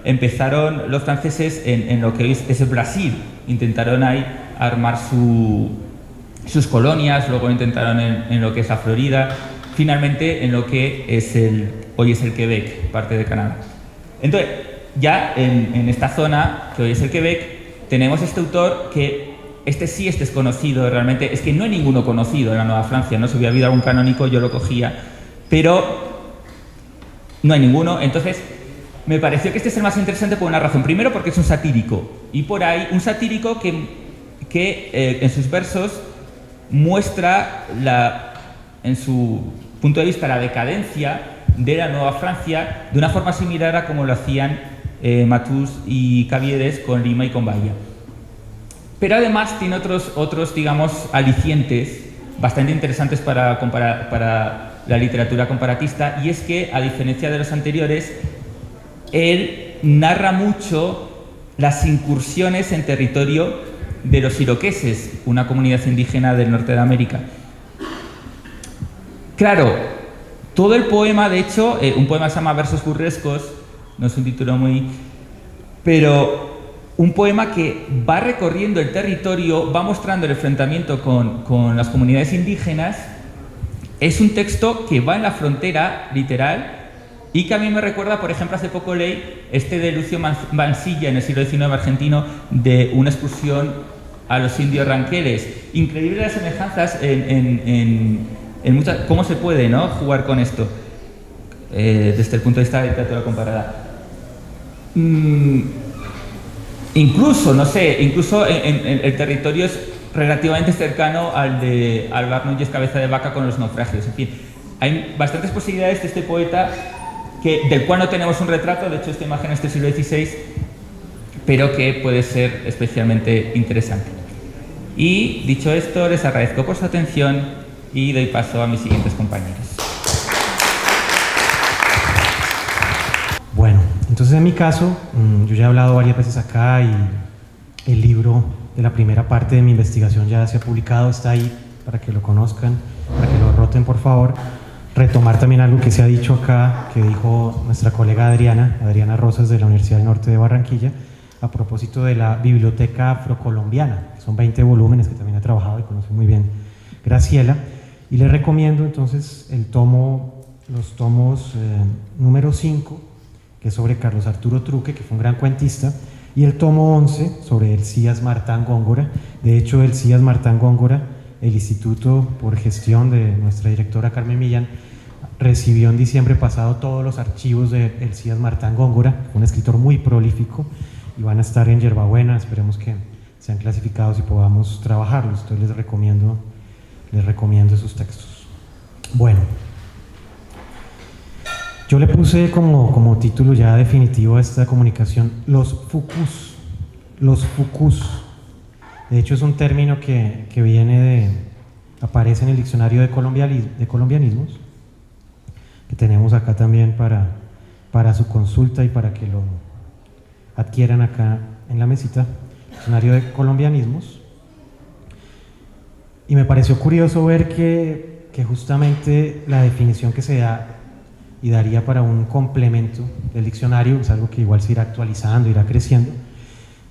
empezaron los franceses en lo que hoy es el Brasil. Intentaron ahí armar sus colonias, luego intentaron en lo que es la Florida, finalmente en lo que es hoy es el Quebec, parte de Canadá. Entonces, ya en esta zona, que hoy es el Quebec, tenemos este autor que este sí es desconocido realmente, es que no hay ninguno conocido en la Nueva Francia, ¿no? Si hubiera habido algún canónico yo lo cogía, pero no hay ninguno. Entonces me pareció que este es el más interesante por una razón. Primero, porque es un satírico, y por ahí un satírico que en sus versos muestra en su punto de vista la decadencia de la Nueva Francia de una forma similar a como lo hacían Matús y Caviedes con Lima y con Bahía. Pero además tiene otros digamos, alicientes bastante interesantes para la literatura comparatista, y es que, a diferencia de los anteriores, él narra mucho las incursiones en territorio de los iroqueses, una comunidad indígena del norte de América. Claro, todo el poema, de hecho, un poema se llama Versos burlescos, no es un título muy... pero un poema que va recorriendo el territorio, va mostrando el enfrentamiento con las comunidades indígenas. Es un texto que va en la frontera, literal, y que a mí me recuerda, por ejemplo, hace poco leí de Lucio Mansilla, en el siglo XIX argentino, de una excursión a los indios ranqueles. Increíble las semejanzas en muchas... ¿Cómo se puede, no, jugar con esto? Desde el punto de vista de literatura comparada. Incluso, no sé, el territorio es relativamente cercano al de Álvar Núñez Cabeza de Vaca con los naufragios. En fin, hay bastantes posibilidades de este poeta del cual no tenemos un retrato, de hecho esta imagen es del siglo XVI, pero que puede ser especialmente interesante. Y dicho esto, les agradezco por su atención y doy paso a mis siguientes compañeros. Bueno, entonces en mi caso, yo ya he hablado varias veces acá y el libro de la primera parte de mi investigación ya se ha publicado, está ahí para que lo conozcan, para que lo roten por favor. Retomar también algo que se ha dicho acá, que dijo nuestra colega Adriana Rosas de la Universidad del Norte de Barranquilla, a propósito de la Biblioteca Afrocolombiana, que son 20 volúmenes que también ha trabajado y conoce muy bien Graciela, y les recomiendo entonces los tomos número 5, que es sobre Carlos Arturo Truque, que fue un gran cuentista, y el tomo 11 sobre Elías Martán Góngora. De hecho, Elías Martán Góngora, el instituto, por gestión de nuestra directora Carmen Millán, recibió en diciembre pasado todos los archivos de Elías Martán Góngora, un escritor muy prolífico, y van a estar en Yerbabuena. Esperemos que sean clasificados y podamos trabajarlos. Entonces les recomiendo esos textos. Bueno, yo le puse como título ya definitivo a esta comunicación los fucús. Los fucús. De hecho, es un término que aparece en el diccionario de colombianismos, que tenemos acá también para su consulta y para que lo adquieran acá en la mesita, diccionario de colombianismos. Y me pareció curioso ver que justamente la definición que se da y daría para un complemento del diccionario, es algo que igual se irá actualizando, irá creciendo.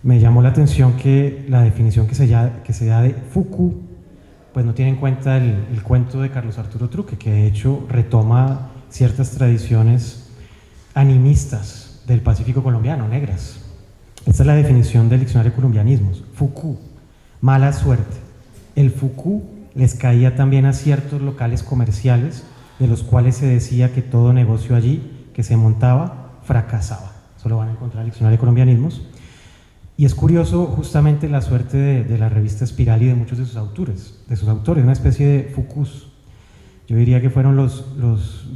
Me llamó la atención que la definición que se da de fuku, pues no tiene en cuenta el cuento de Carlos Arturo Truque, que de hecho retoma ciertas tradiciones animistas del Pacífico colombiano, negras. Esta es la definición del diccionario de colombianismos. Fuku, mala suerte. El fuku les caía también a ciertos locales comerciales, de los cuales se decía que todo negocio allí que se montaba fracasaba. Eso lo van a encontrar en el diccionario de colombianismos. Y es curioso justamente la suerte de la revista Espiral y de muchos de sus autores, una especie de fucús. Yo diría que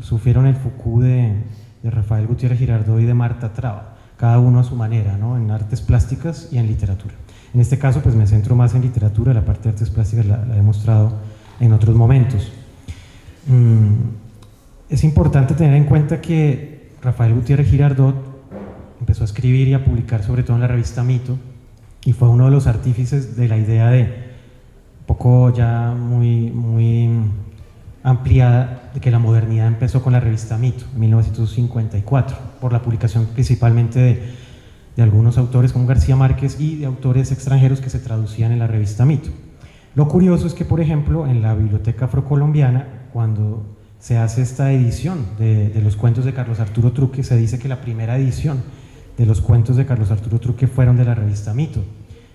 sufrieron el fucú de Rafael Gutiérrez Girardot y de Marta Traba, cada uno a su manera, ¿no? En artes plásticas y en literatura. En este caso, pues me centro más en literatura, la parte de artes plásticas la he mostrado en otros momentos. Es importante tener en cuenta que Rafael Gutiérrez Girardot empezó a escribir y a publicar sobre todo en la revista Mito, y fue uno de los artífices de la idea de, un poco ya muy ampliada, de que la modernidad empezó con la revista Mito, en 1954, por la publicación principalmente de algunos autores como García Márquez y de autores extranjeros que se traducían en la revista Mito. Lo curioso es que, por ejemplo, en la Biblioteca Afrocolombiana, cuando se hace esta edición de los cuentos de Carlos Arturo Truque, se dice que la primera edición de los cuentos de Carlos Arturo Truque fueron de la revista Mito.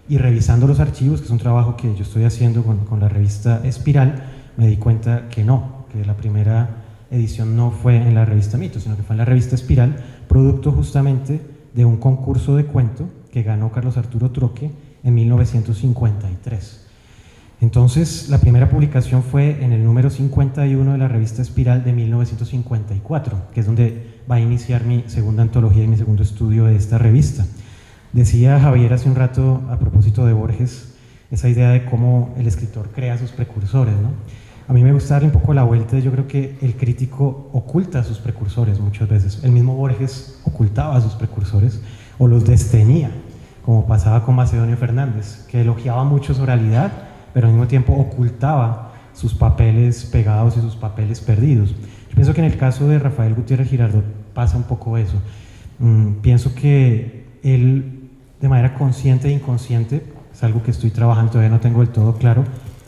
Y revisando los archivos, que es un trabajo que yo estoy haciendo con la revista Espiral, me di cuenta que no, que la primera edición no fue en la revista Mito, sino que fue en la revista Espiral, producto justamente de un concurso de cuento que ganó Carlos Arturo Troque en 1953. Entonces, la primera publicación fue en el número 51 de la revista Espiral de 1954, que es donde va a iniciar mi segunda antología y mi segundo estudio de esta revista. Decía Javier hace un rato, a propósito de Borges, esa idea de cómo el escritor crea sus precursores, ¿no? A mí me gusta darle un poco la vuelta. Yo creo que el crítico oculta a sus precursores muchas veces. El mismo Borges ocultaba a sus precursores o los desteñía, como pasaba con Macedonio Fernández, que elogiaba mucho su oralidad, pero al mismo tiempo ocultaba sus papeles pegados y sus papeles perdidos. Yo pienso que en el caso de Rafael Gutiérrez Girardot pasa un poco eso. Pienso que él, de manera consciente e inconsciente, es algo que estoy trabajando, todavía no tengo del todo claro,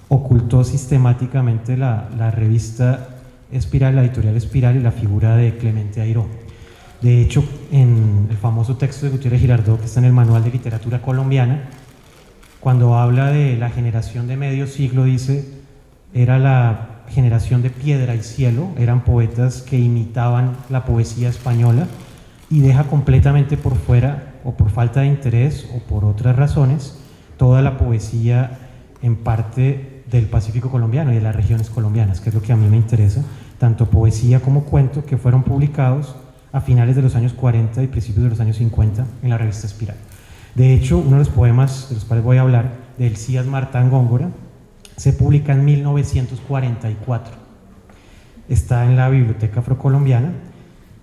ocultó sistemáticamente la revista Espiral, la editorial Espiral, y la figura de Clemente Airó. De hecho, en el famoso texto de Gutiérrez Girardot, que está en el Manual de Literatura Colombiana, cuando habla de la generación de medio siglo, dice, era la generación de Piedra y Cielo, eran poetas que imitaban la poesía española, y deja completamente por fuera, o por falta de interés, o por otras razones, toda la poesía en parte del Pacífico colombiano y de las regiones colombianas, que es lo que a mí me interesa, tanto poesía como cuento, que fueron publicados a finales de los años 40 y principios de los años 50 en la revista Espiral. De hecho, uno de los poemas de los cuales voy a hablar, de Elías Martán Góngora, se publica en 1944. Está en la Biblioteca Afrocolombiana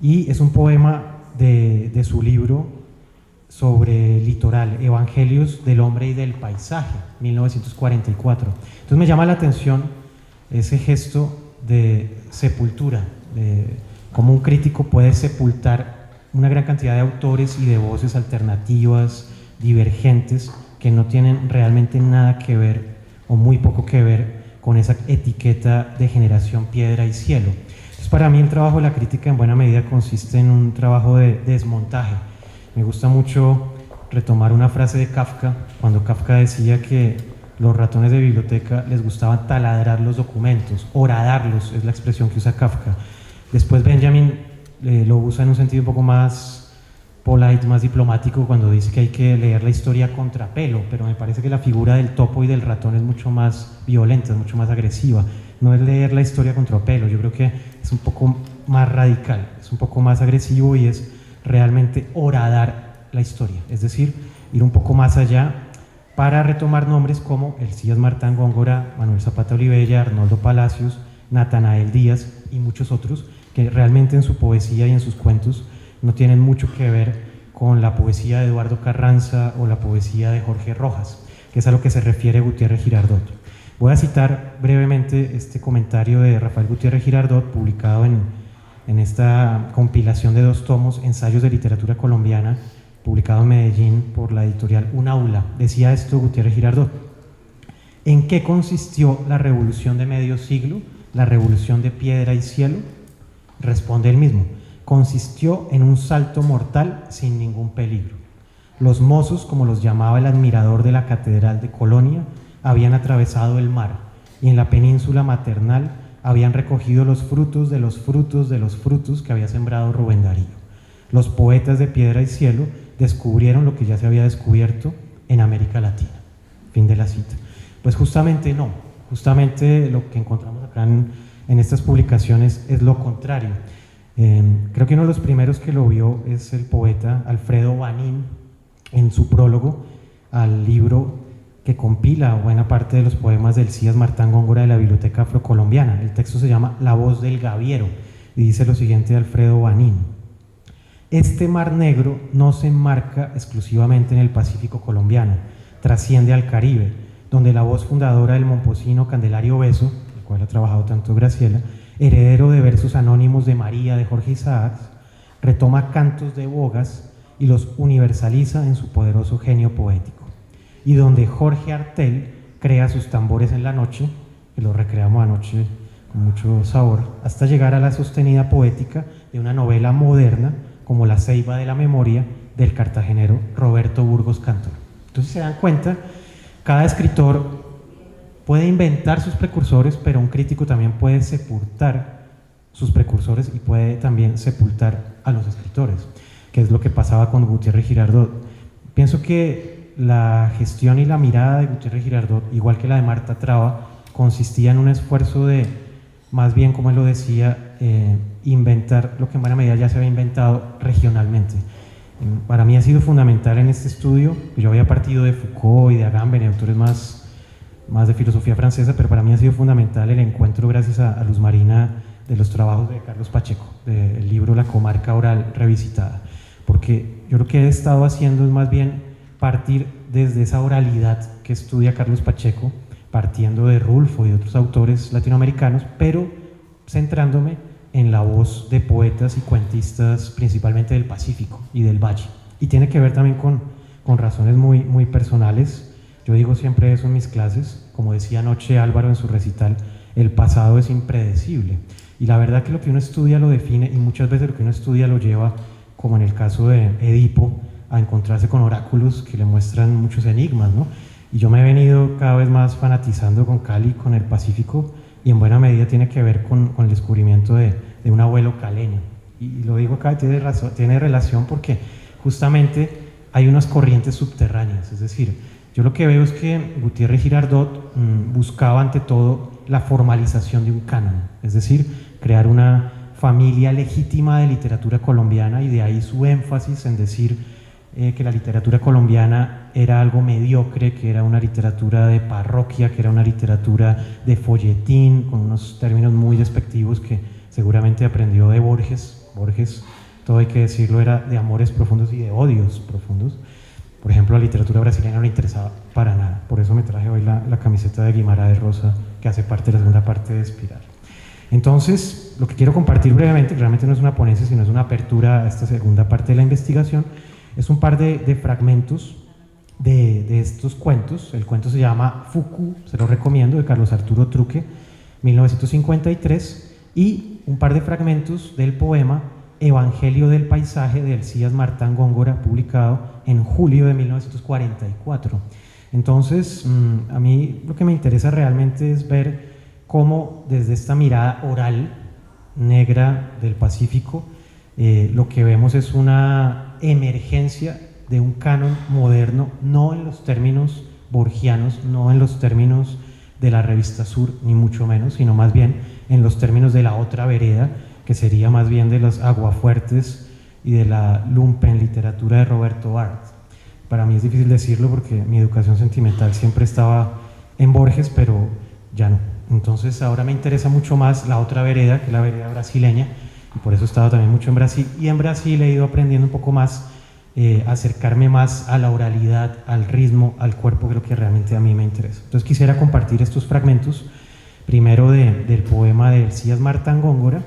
y es un poema de su libro sobre litoral, Evangelios del Hombre y del Paisaje, 1944. Entonces me llama la atención ese gesto de sepultura, de cómo un crítico puede sepultar una gran cantidad de autores y de voces alternativas, divergentes, que no tienen realmente nada que ver o muy poco que ver con esa etiqueta de generación Piedra y Cielo. Entonces, para mí el trabajo de la crítica en buena medida consiste en un trabajo de desmontaje. Me gusta mucho retomar una frase de Kafka, cuando Kafka decía que los ratones de biblioteca les gustaba taladrar los documentos, horadarlos, es la expresión que usa Kafka. Después Benjamin lo usa en un sentido un poco más polite, más diplomático, cuando dice que hay que leer la historia a contrapelo, pero me parece que la figura del topo y del ratón es mucho más violenta, es mucho más agresiva. No es leer la historia a contrapelo, yo creo que es un poco más radical, es un poco más agresivo y es realmente horadar la historia, es decir, ir un poco más allá para retomar nombres como Elías Martán Góngora, Manuel Zapata Olivella, Arnoldo Palacios, Natanael Díaz y muchos otros que realmente en su poesía y en sus cuentos no tienen mucho que ver con la poesía de Eduardo Carranza o la poesía de Jorge Rojas, que es a lo que se refiere Gutiérrez Girardot. Voy a citar brevemente este comentario de Rafael Gutiérrez Girardot, publicado en esta compilación de 2 tomos, Ensayos de Literatura Colombiana, publicado en Medellín por la editorial Un Aula. Decía esto Gutiérrez Girardot: ¿en qué consistió la revolución de medio siglo, la revolución de Piedra y Cielo? Responde él mismo: consistió en un salto mortal sin ningún peligro. Los mozos, como los llamaba el admirador de la Catedral de Colonia, habían atravesado el mar y en la península maternal habían recogido los frutos de los frutos de los frutos que había sembrado Rubén Darío. Los poetas de Piedra y Cielo descubrieron lo que ya se había descubierto en América Latina. Fin de la cita. Pues justamente no, justamente lo que encontramos acá en estas publicaciones es lo contrario. Creo que uno de los primeros que lo vio es el poeta Alfredo Banín en su prólogo al libro que compila buena parte de los poemas de Elías Martán Góngora de la Biblioteca Afrocolombiana. El texto se llama La voz del Gaviero y dice lo siguiente de Alfredo Banín: este mar negro no se enmarca exclusivamente en el Pacífico colombiano, trasciende al Caribe, donde la voz fundadora del momposino Candelario Beso, el cual ha trabajado tanto Graciela, heredero de versos anónimos de María de Jorge Isaacs, retoma cantos de Bogas y los universaliza en su poderoso genio poético. Y donde Jorge Artel crea sus tambores en la noche, que lo recreamos anoche con mucho sabor, hasta llegar a la sostenida poética de una novela moderna como La Ceiba de la Memoria del cartagenero Roberto Burgos Cantor. Entonces se dan cuenta, cada escritor puede inventar sus precursores, pero un crítico también puede sepultar sus precursores y puede también sepultar a los escritores, que es lo que pasaba con Gutiérrez Girardot. Pienso que la gestión y la mirada de Gutiérrez Girardot, igual que la de Marta Traba, consistía en un esfuerzo de, más bien como él lo decía, inventar lo que en buena medida ya se había inventado regionalmente. Para mí ha sido fundamental en este estudio, yo había partido de Foucault y de Agamben, autores más de filosofía francesa, pero para mí ha sido fundamental el encuentro, gracias a Luz Marina, de los trabajos de Carlos Pacheco, del libro La comarca oral revisitada, porque yo lo que he estado haciendo es más bien partir desde esa oralidad que estudia Carlos Pacheco, partiendo de Rulfo y de otros autores latinoamericanos, pero centrándome en la voz de poetas y cuentistas principalmente del Pacífico y del Valle, y tiene que ver también con razones muy personales. Yo digo siempre eso en mis clases, como decía anoche Álvaro en su recital, el pasado es impredecible, y la verdad que lo que uno estudia lo define, y muchas veces lo que uno estudia lo lleva, como en el caso de Edipo, a encontrarse con oráculos que le muestran muchos enigmas, ¿no? Y yo me he venido cada vez más fanatizando con Cali, con el Pacífico, y en buena medida tiene que ver con el descubrimiento de un abuelo caleño, y lo digo acá, tiene relación porque justamente hay unas corrientes subterráneas, es decir, yo lo que veo es que Gutiérrez Girardot buscaba ante todo la formalización de un canon, es decir, crear una familia legítima de literatura colombiana, y de ahí su énfasis en decir que la literatura colombiana era algo mediocre, que era una literatura de parroquia, que era una literatura de folletín, con unos términos muy despectivos que seguramente aprendió de Borges. Borges, todo hay que decirlo, era de amores profundos y de odios profundos. Por ejemplo, la literatura brasileña no le interesaba para nada, por eso me traje hoy la camiseta de Guimaraes Rosa, que hace parte de la segunda parte de Espiral. Entonces, lo que quiero compartir brevemente, realmente no es una ponencia, sino es una apertura a esta segunda parte de la investigación, es un par de fragmentos de estos cuentos. El cuento se llama Fuku, se lo recomiendo, de Carlos Arturo Truque, 1953, y un par de fragmentos del poema Evangelio del Paisaje de Elías Martán Góngora, publicado en julio de 1944. Entonces, a mí lo que me interesa realmente es ver cómo desde esta mirada oral negra del Pacífico, lo que vemos es una emergencia de un canon moderno, no en los términos borgianos, no en los términos de la revista Sur, ni mucho menos, sino más bien en los términos de la otra vereda, que sería más bien de los aguafuertes y de la lumpen literatura de Roberto Barth. Para mí es difícil decirlo porque mi educación sentimental siempre estaba en Borges, pero ya no. Entonces ahora me interesa mucho más la otra vereda, que es la vereda brasileña, y por eso he estado también mucho en Brasil, y en Brasil he ido aprendiendo un poco más, acercarme más a la oralidad, al ritmo, al cuerpo, que es lo que realmente a mí me interesa. Entonces quisiera compartir estos fragmentos, primero del poema de Elías Martán Góngora,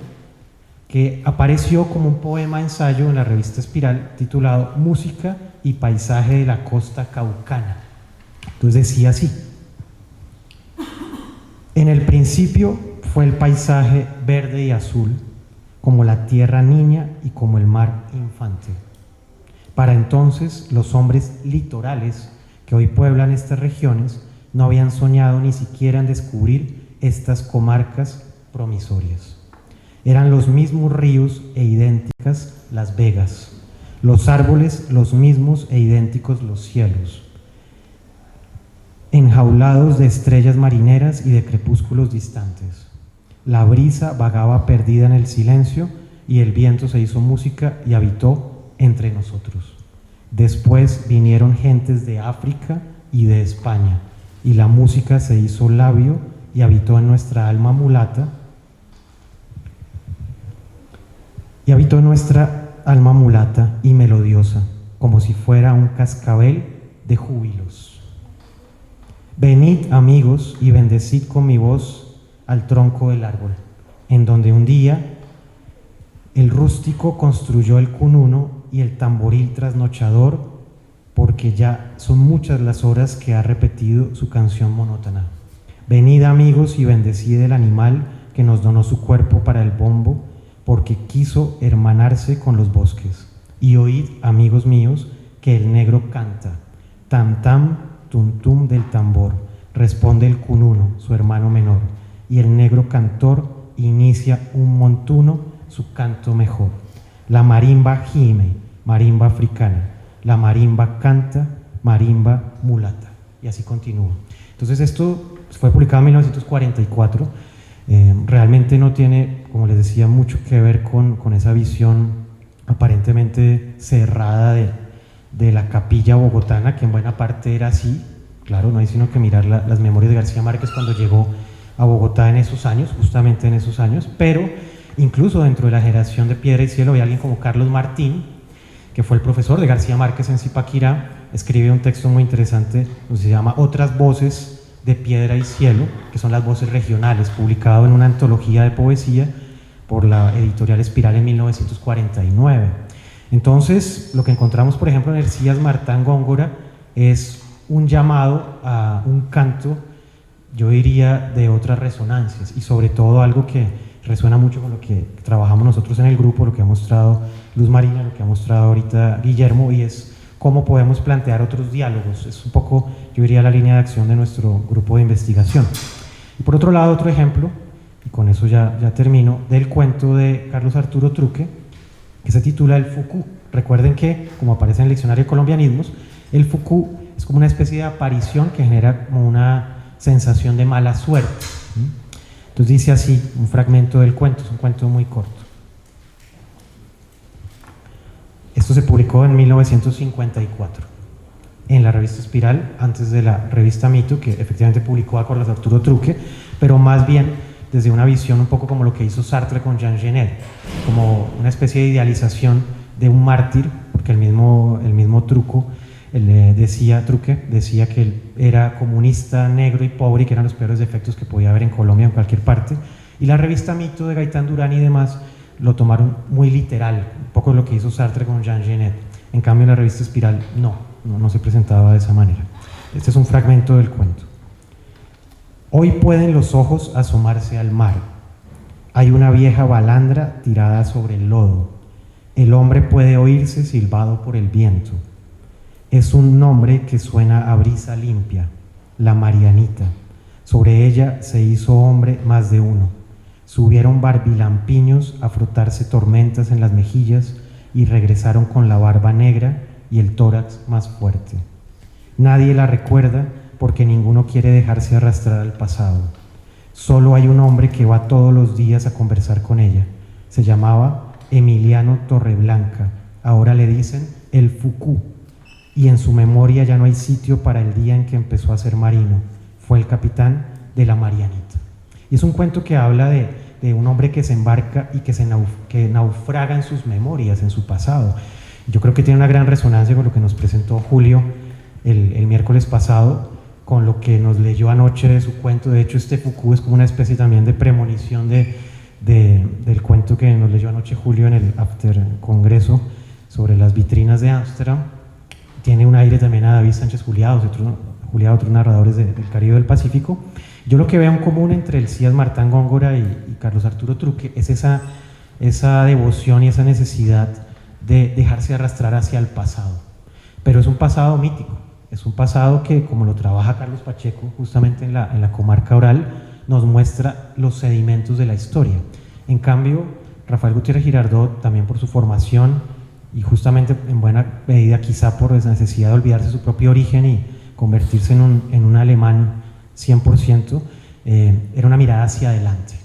que apareció como un poema ensayo en la revista Espiral, titulado Música y Paisaje de la Costa Caucana. Entonces decía así: en el principio fue el paisaje verde y azul, como la tierra niña y como el mar infante. Para entonces los hombres litorales que hoy pueblan estas regiones no habían soñado ni siquiera en descubrir estas comarcas promisorias. Eran los mismos ríos e idénticas las vegas, los árboles los mismos e idénticos los cielos, enjaulados de estrellas marineras y de crepúsculos distantes. La brisa vagaba perdida en el silencio y el viento se hizo música y habitó entre nosotros. Después vinieron gentes de África y de España, y la música se hizo labio y habitó en nuestra alma mulata, y melodiosa, como si fuera un cascabel de júbilos. Venid, amigos, y bendecid con mi voz al tronco del árbol, en donde un día el rústico construyó el cununo y el tamboril trasnochador, porque ya son muchas las horas que ha repetido su canción monótona. Venid, amigos, y bendecid el animal que nos donó su cuerpo para el bombo, porque quiso hermanarse con los bosques. Y oíd, amigos míos, que el negro canta. Tam tam, tum tum del tambor, responde el cununo, su hermano menor, y el negro cantor inicia un montuno su canto mejor. La marimba gime, marimba africana, la marimba canta, marimba mulata. Y así continúa. Entonces esto fue publicado en 1944, realmente no tiene, como les decía, mucho que ver con esa visión aparentemente cerrada de la capilla bogotana, que en buena parte era así. Claro, no hay sino que mirar las memorias de García Márquez cuando llegó a Bogotá en esos años, justamente en esos años, pero incluso dentro de la generación de Piedra y Cielo hay alguien como Carlos Martín, que fue el profesor de García Márquez en Zipaquirá, escribe un texto muy interesante que se llama Otras voces de Piedra y Cielo, que son las voces regionales, publicado en una antología de poesía por la editorial Espiral en 1949. Entonces, lo que encontramos, por ejemplo, en Hercías Martán Góngora es un llamado a un canto, yo diría, de otras resonancias, y sobre todo algo que resuena mucho con lo que trabajamos nosotros en el grupo, lo que ha mostrado Luz Marina, lo que ha mostrado ahorita Guillermo, y es cómo podemos plantear otros diálogos. Es un poco, yo diría, la línea de acción de nuestro grupo de investigación. Y por otro lado, otro ejemplo, y con eso ya termino, del cuento de Carlos Arturo Truque, que se titula El Fucú. Recuerden que, como aparece en el diccionario de colombianismos, el Fucú es como una especie de aparición que genera como una sensación de mala suerte. Entonces dice así, un fragmento del cuento, es un cuento muy corto. Esto se publicó en 1954 en la revista Espiral, antes de la revista Mito, que efectivamente publicó a Carlos Arturo Truque, pero más bien desde una visión un poco como lo que hizo Sartre con Jean Genet, como una especie de idealización de un mártir, porque el mismo Truque decía que él era comunista, negro y pobre, y que eran los peores defectos que podía haber en Colombia, en cualquier parte, y la revista Mito de Gaitán Durán y demás lo tomaron muy literal, un poco lo que hizo Sartre con Jean Genet. En cambio, en la revista Espiral no se presentaba de esa manera. Este es un fragmento del cuento. Hoy pueden los ojos asomarse al mar. Hay una vieja balandra tirada sobre el lodo. El hombre puede oírse silbado por el viento. Es un nombre que suena a brisa limpia, la Marianita. Sobre ella se hizo hombre más de uno. Subieron barbilampiños a frotarse tormentas en las mejillas y regresaron con la barba negra y el tórax más fuerte. Nadie la recuerda porque ninguno quiere dejarse arrastrar al pasado. Solo hay un hombre que va todos los días a conversar con ella. Se llamaba Emiliano Torreblanca. Ahora le dicen el Fucú. Y en su memoria ya no hay sitio para el día en que empezó a ser marino. Fue el capitán de la Marianita. Y es un cuento que habla de un hombre que se embarca y que naufraga en sus memorias, en su pasado. Yo creo que tiene una gran resonancia con lo que nos presentó Julio el miércoles pasado, con lo que nos leyó anoche de su cuento. De hecho, este Fucú es como una especie también de premonición del cuento que nos leyó anoche Julio en el after congreso sobre las vitrinas de Ámsterdam. Tiene un aire también a David Sánchez Juliado, otros narradores del Caribe del Pacífico. Yo lo que veo en común entre Hercías Martán Góngora y Carlos Arturo Truque es esa devoción y esa necesidad de dejarse arrastrar hacia el pasado. Pero es un pasado mítico, es un pasado que, como lo trabaja Carlos Pacheco justamente en la comarca oral, nos muestra los sedimentos de la historia. En cambio, Rafael Gutiérrez Girardot, también por su formación y justamente en buena medida quizá por esa necesidad de olvidarse de su propio origen y convertirse en un alemán 100%, era una mirada hacia adelante.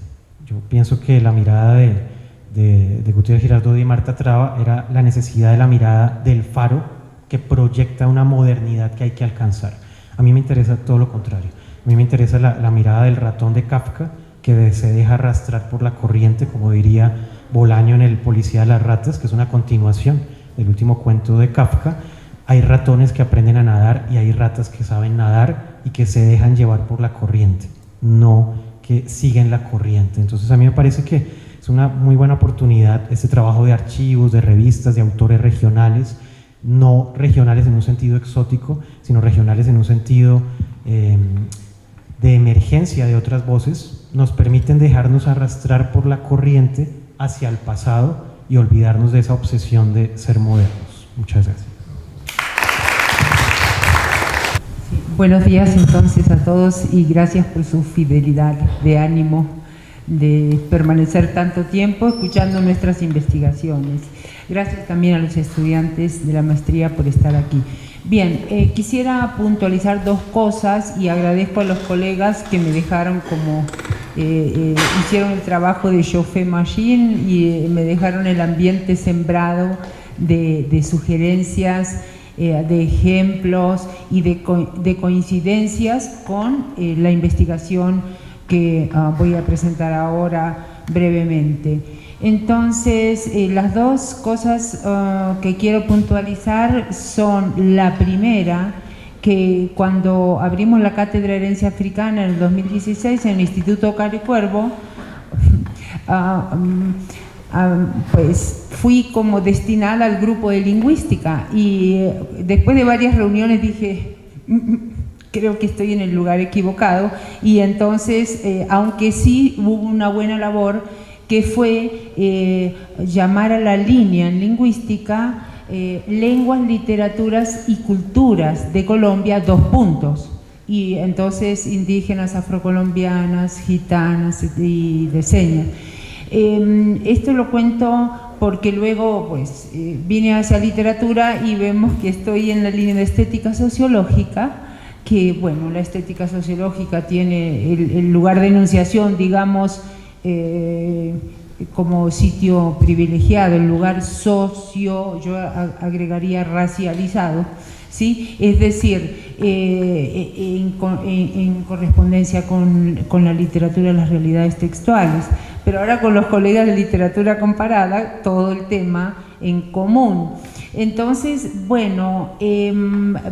Yo pienso que la mirada de Gutiérrez Girardot y Marta Traba era la necesidad de la mirada del faro que proyecta una modernidad que hay que alcanzar. A mí me interesa todo lo contrario. A mí me interesa la mirada del ratón de Kafka, que se deja arrastrar por la corriente, como diría Bolaño en El Policía de las Ratas, que es una continuación del último cuento de Kafka. Hay ratones que aprenden a nadar y hay ratas que saben nadar y que se dejan llevar por la corriente, no que siguen la corriente. Entonces a mí me parece que es una muy buena oportunidad este trabajo de archivos, de revistas, de autores regionales, no regionales en un sentido exótico, sino regionales en un sentido de emergencia de otras voces, nos permiten dejarnos arrastrar por la corriente hacia el pasado y olvidarnos de esa obsesión de ser modernos. Muchas gracias. Buenos días entonces a todos y gracias por su fidelidad de ánimo de permanecer tanto tiempo escuchando nuestras investigaciones. Gracias también a los estudiantes de la maestría por estar aquí. Bien, quisiera puntualizar dos cosas y agradezco a los colegas que me dejaron hicieron el trabajo de Chauffeur Machine y me dejaron el ambiente sembrado de sugerencias, de ejemplos y de coincidencias con la investigación que voy a presentar ahora brevemente. Entonces, las dos cosas que quiero puntualizar son: la primera, que cuando abrimos la Cátedra de Herencia Africana en el 2016 en el Instituto Caricuervo, pues fui como destinada al grupo de lingüística y después de varias reuniones dije, creo que estoy en el lugar equivocado, y entonces, aunque sí hubo una buena labor, que fue llamar a la línea en lingüística lenguas, literaturas y culturas de Colombia, 2 puntos. Y entonces indígenas, afrocolombianas, gitanas y de señas. Esto lo cuento porque luego pues vine hacia literatura y vemos que estoy en la línea de estética sociológica, que bueno, la estética sociológica tiene el lugar de enunciación, digamos, como sitio privilegiado, el lugar yo agregaría racializado, ¿sí? Es decir, en correspondencia con la literatura, las realidades textuales, pero ahora con los colegas de literatura comparada, todo el tema en común. Entonces, bueno,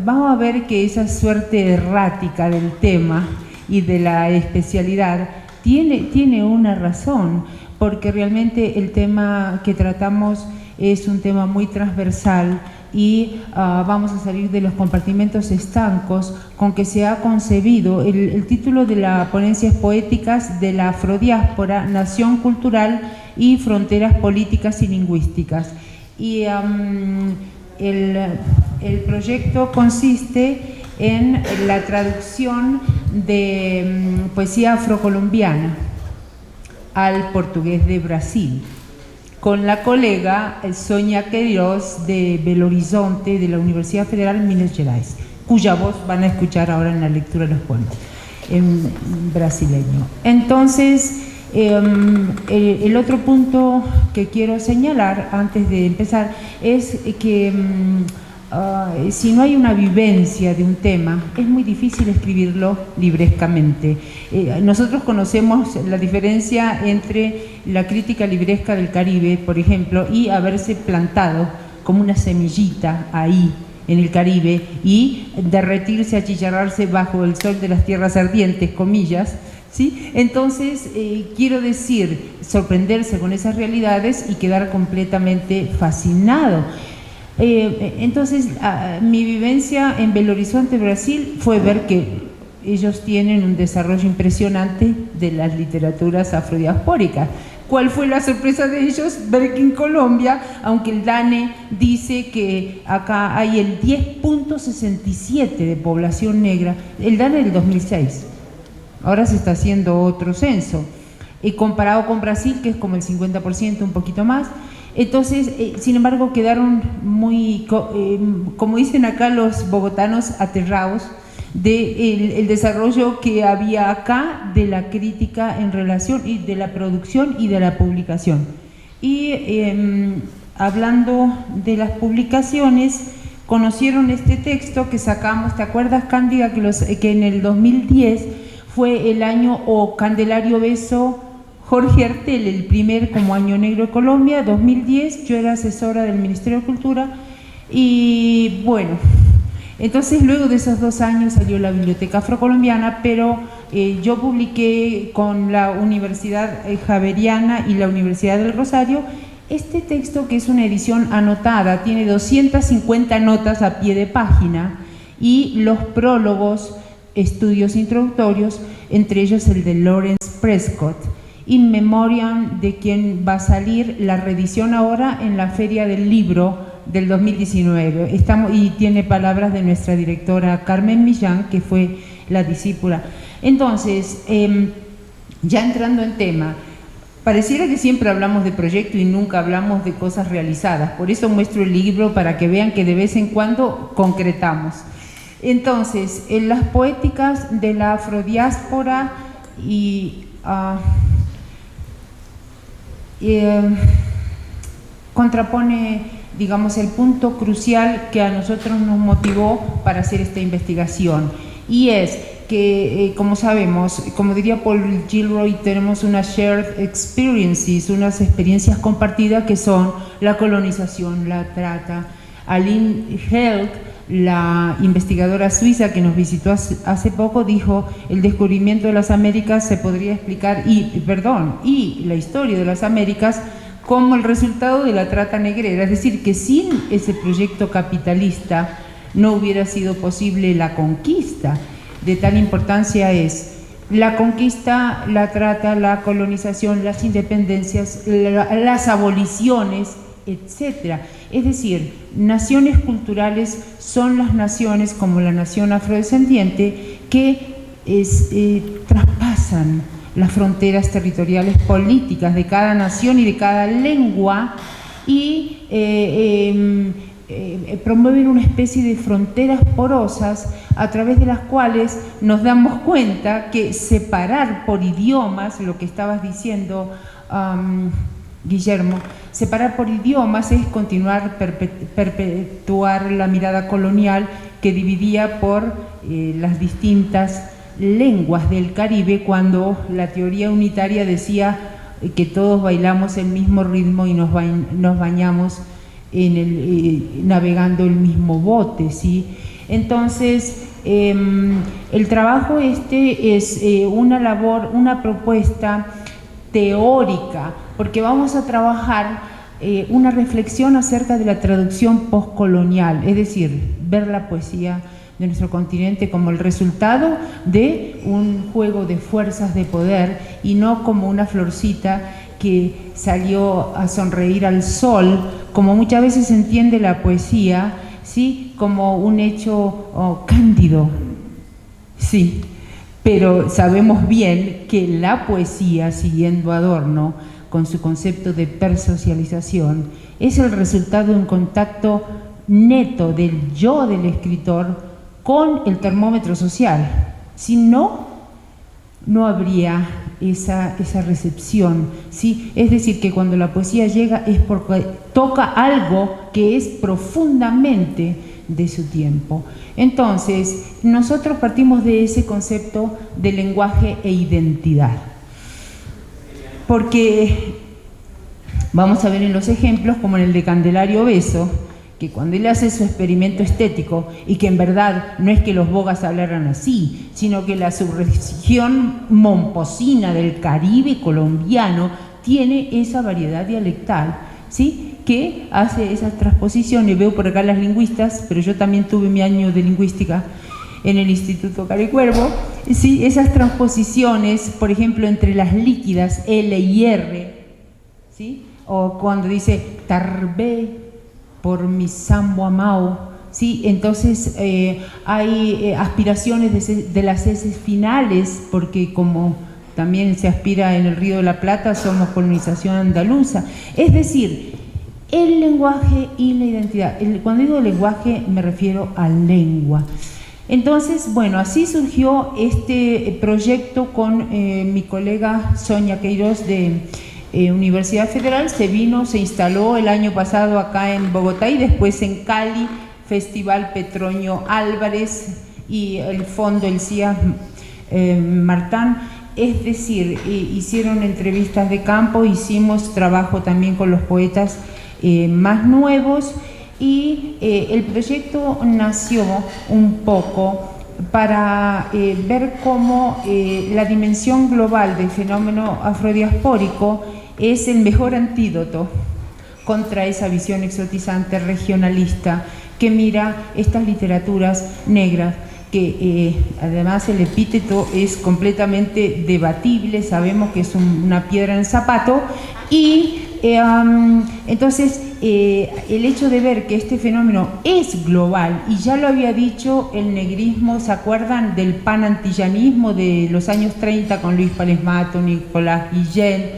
vamos a ver que esa suerte errática del tema y de la especialidad tiene una razón, porque realmente el tema que tratamos es un tema muy transversal y vamos a salir de los compartimentos estancos con que se ha concebido. El título de la ponencia es Poéticas de la Afrodiáspora, Nación Cultural y Fronteras Políticas y Lingüísticas. Y el proyecto consiste en la traducción de poesía afrocolombiana al portugués de Brasil, con la colega Sonia Queiroz de Belo Horizonte, de la Universidad Federal de Minas Gerais, cuya voz van a escuchar ahora en la lectura de los poemas en brasileño. Entonces, el otro punto que quiero señalar antes de empezar es que si no hay una vivencia de un tema, es muy difícil escribirlo librescamente. Nosotros conocemos la diferencia entre la crítica libresca del Caribe, por ejemplo, y haberse plantado como una semillita ahí en el Caribe y derretirse, achicharrarse bajo el sol de las tierras ardientes, comillas, ¿sí? Entonces, quiero decir, sorprenderse con esas realidades y quedar completamente fascinado. Entonces, mi vivencia en Belo Horizonte, Brasil, fue ver que ellos tienen un desarrollo impresionante de las literaturas afrodiaspóricas. ¿Cuál fue la sorpresa de ellos? Ver que en Colombia, aunque el DANE dice que acá hay el 10.67 de población negra, el DANE del 2006, ahora se está haciendo otro censo, comparado con Brasil, que es como el 50%, un poquito más. Entonces, sin embargo, quedaron muy, como dicen acá los bogotanos, aterrados del desarrollo que había acá de la crítica en relación y de la producción y de la publicación. Y hablando de las publicaciones, conocieron este texto que sacamos, ¿te acuerdas, Cándida, que en el 2010 fue el año o Candelario Beso Jorge Artel, el primer como Año Negro de Colombia, 2010, yo era asesora del Ministerio de Cultura y bueno, entonces luego de esos 2 años salió la Biblioteca Afrocolombiana, pero yo publiqué con la Universidad Javeriana y la Universidad del Rosario este texto, que es una edición anotada, tiene 250 notas a pie de página y los prólogos, estudios introductorios, entre ellos el de Lawrence Prescott, in memoriam, de quien va a salir la reedición ahora en la Feria del Libro del 2019. Y tiene palabras de nuestra directora Carmen Millán, que fue la discípula. Entonces, ya entrando en tema, pareciera que siempre hablamos de proyecto y nunca hablamos de cosas realizadas. Por eso muestro el libro para que vean que de vez en cuando concretamos. Entonces, en las poéticas de la afrodiáspora contrapone, digamos, el punto crucial que a nosotros nos motivó para hacer esta investigación. Y es que, como sabemos, como diría Paul Gilroy, tenemos unas shared experiences, unas experiencias compartidas que son la colonización, la trata. Aline Helg, la investigadora suiza que nos visitó hace poco, dijo: el descubrimiento de las Américas se podría explicar, y la historia de las Américas como el resultado de la trata negrera. Es decir, que sin ese proyecto capitalista no hubiera sido posible la conquista. De tal importancia es la conquista, la trata, la colonización, las independencias, las aboliciones, etc. Es decir, naciones culturales son las naciones, como la nación afrodescendiente, que traspasan las fronteras territoriales políticas de cada nación y de cada lengua y promueven una especie de fronteras porosas a través de las cuales nos damos cuenta que separar por idiomas, lo que estabas diciendo, Guillermo, separar por idiomas es continuar, perpetuar la mirada colonial que dividía por las distintas lenguas del Caribe, cuando la teoría unitaria decía que todos bailamos el mismo ritmo y nos bañamos navegando el mismo bote, ¿sí? Entonces, el trabajo es una labor, una propuesta teórica, porque vamos a trabajar una reflexión acerca de la traducción postcolonial, es decir, ver la poesía de nuestro continente como el resultado de un juego de fuerzas de poder y no como una florcita que salió a sonreír al sol, como muchas veces se entiende la poesía, ¿sí? Como un hecho cándido, sí, pero sabemos bien que la poesía, siguiendo Adorno con su concepto de persocialización, es el resultado de un contacto neto del yo del escritor con el termómetro social. Si no, no habría esa recepción, ¿sí? Es decir, que cuando la poesía llega es porque toca algo que es profundamente de su tiempo. Entonces, nosotros partimos de ese concepto de lenguaje e identidad, porque vamos a ver en los ejemplos, como en el de Candelario Beso, que cuando él hace su experimento estético, y que en verdad no es que los bogas hablaran así, sino que la subregión momposina del Caribe colombiano tiene esa variedad dialectal, ¿sí? Que hace esas transposiciones. Veo por acá las lingüistas, pero yo también tuve mi año de lingüística en el Instituto Caricuervo, ¿sí? Esas transposiciones, por ejemplo, entre las líquidas L y R, ¿sí? O cuando dice Tarbé por mi Sambo Amao, ¿sí? Entonces hay aspiraciones de las heces finales, porque como también se aspira en el Río de la Plata, somos colonización andaluza. Es decir, el lenguaje y la identidad. Cuando digo lenguaje me refiero a lengua. Entonces, bueno, así surgió este proyecto con mi colega Sonia Queiroz de Universidad Federal. Se instaló el año pasado acá en Bogotá y después en Cali, Festival Petronio Álvarez y el fondo, el CIAS Martán. Es decir, hicieron entrevistas de campo, hicimos trabajo también con los poetas más nuevos y el proyecto nació un poco para ver cómo la dimensión global del fenómeno afrodiaspórico es el mejor antídoto contra esa visión exotizante regionalista que mira estas literaturas negras, que además el epíteto es completamente debatible, sabemos que es una piedra en el zapato, y entonces el hecho de ver que este fenómeno es global, y ya lo había dicho el negrismo, ¿se acuerdan del panantillanismo de los años 30 con Luis Palesmato, Nicolás Guillén?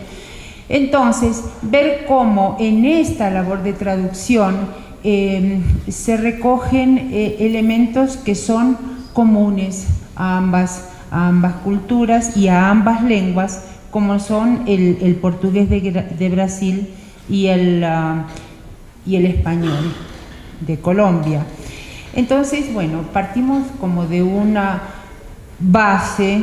Entonces, ver cómo en esta labor de traducción se recogen elementos que son comunes a ambas culturas y a ambas lenguas, como son el portugués de Brasil y el español de Colombia. Entonces, bueno, partimos como de una base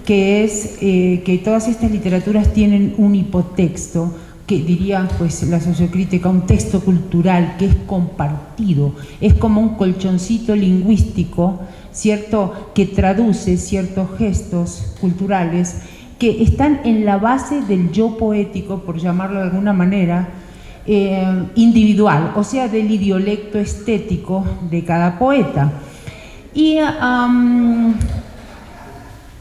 que es que todas estas literaturas tienen un hipotexto, que diría pues la sociocrítica, un texto cultural que es compartido, es como un colchoncito lingüístico, ¿cierto?, que traduce ciertos gestos culturales que están en la base del yo poético, por llamarlo de alguna manera, individual, o sea, del idiolecto estético de cada poeta. Y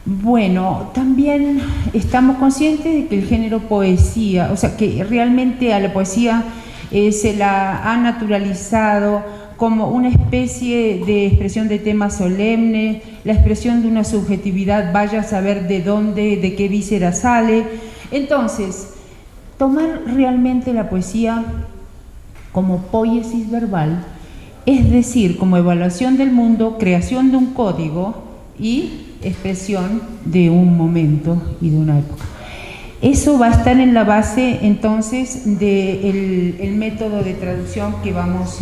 bueno, también estamos conscientes de que el género poesía, o sea, que realmente a la poesía se la ha naturalizado como una especie de expresión de tema solemne, la expresión de una subjetividad, vaya a saber de dónde, de qué víscera sale. Entonces, tomar realmente la poesía como poiesis verbal, es decir, como evaluación del mundo, creación de un código y expresión de un momento y de una época. Eso va a estar en la base entonces del método de traducción que vamos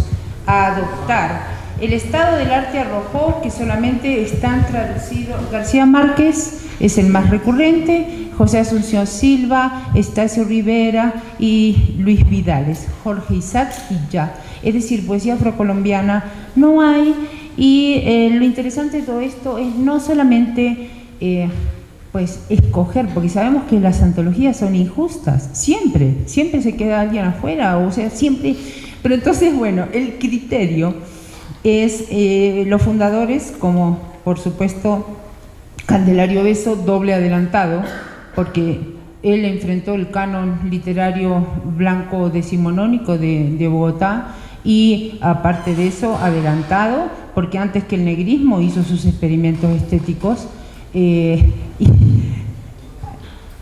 a adoptar. El estado del arte arrojó que solamente están traducidos García Márquez, es el más recurrente, José Asunción Silva, Estacio Rivera y Luis Vidales, Jorge Isaacs y ya. Es decir, poesía afrocolombiana no hay, y lo interesante de todo esto es no solamente pues escoger, porque sabemos que las antologías son injustas, siempre se queda alguien afuera, o sea, siempre, pero entonces, bueno, el criterio es los fundadores, como por supuesto Candelario Beso, doble adelantado, porque él enfrentó el canon literario blanco decimonónico de Bogotá, y aparte de eso, adelantado, porque antes que el negrismo hizo sus experimentos estéticos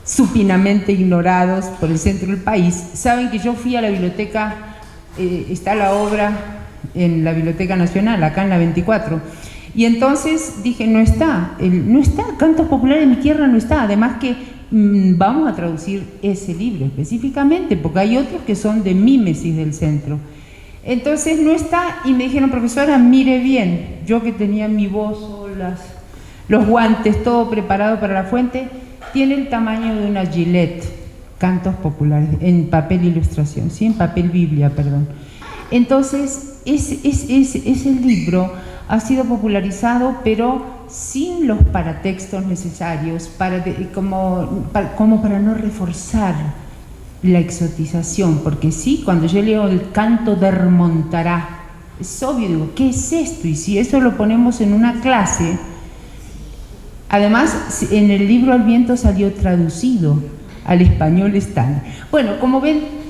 supinamente ignorados por el centro del país. Saben que yo fui a la biblioteca, está la obra en la Biblioteca Nacional, acá en la 24, y entonces dije, no está, Cantos Populares de mi Tierra no está, además que vamos a traducir ese libro específicamente, porque hay otros que son de mímesis del centro. Entonces no está, y me dijeron, profesora, mire bien, yo que tenía mi bozo, los guantes, todo preparado para la fuente, tiene el tamaño de una Gillette, Cantos Populares, en papel ilustración, sí, en papel Biblia, perdón. Entonces, ese libro ha sido popularizado, pero sin los paratextos necesarios, como para no reforzar la exotización, porque sí, cuando yo leo el canto de Remontará, es obvio, digo, ¿qué es esto? Y si eso lo ponemos en una clase, además en el libro Al viento salió traducido al español estándar. Bueno, como ven,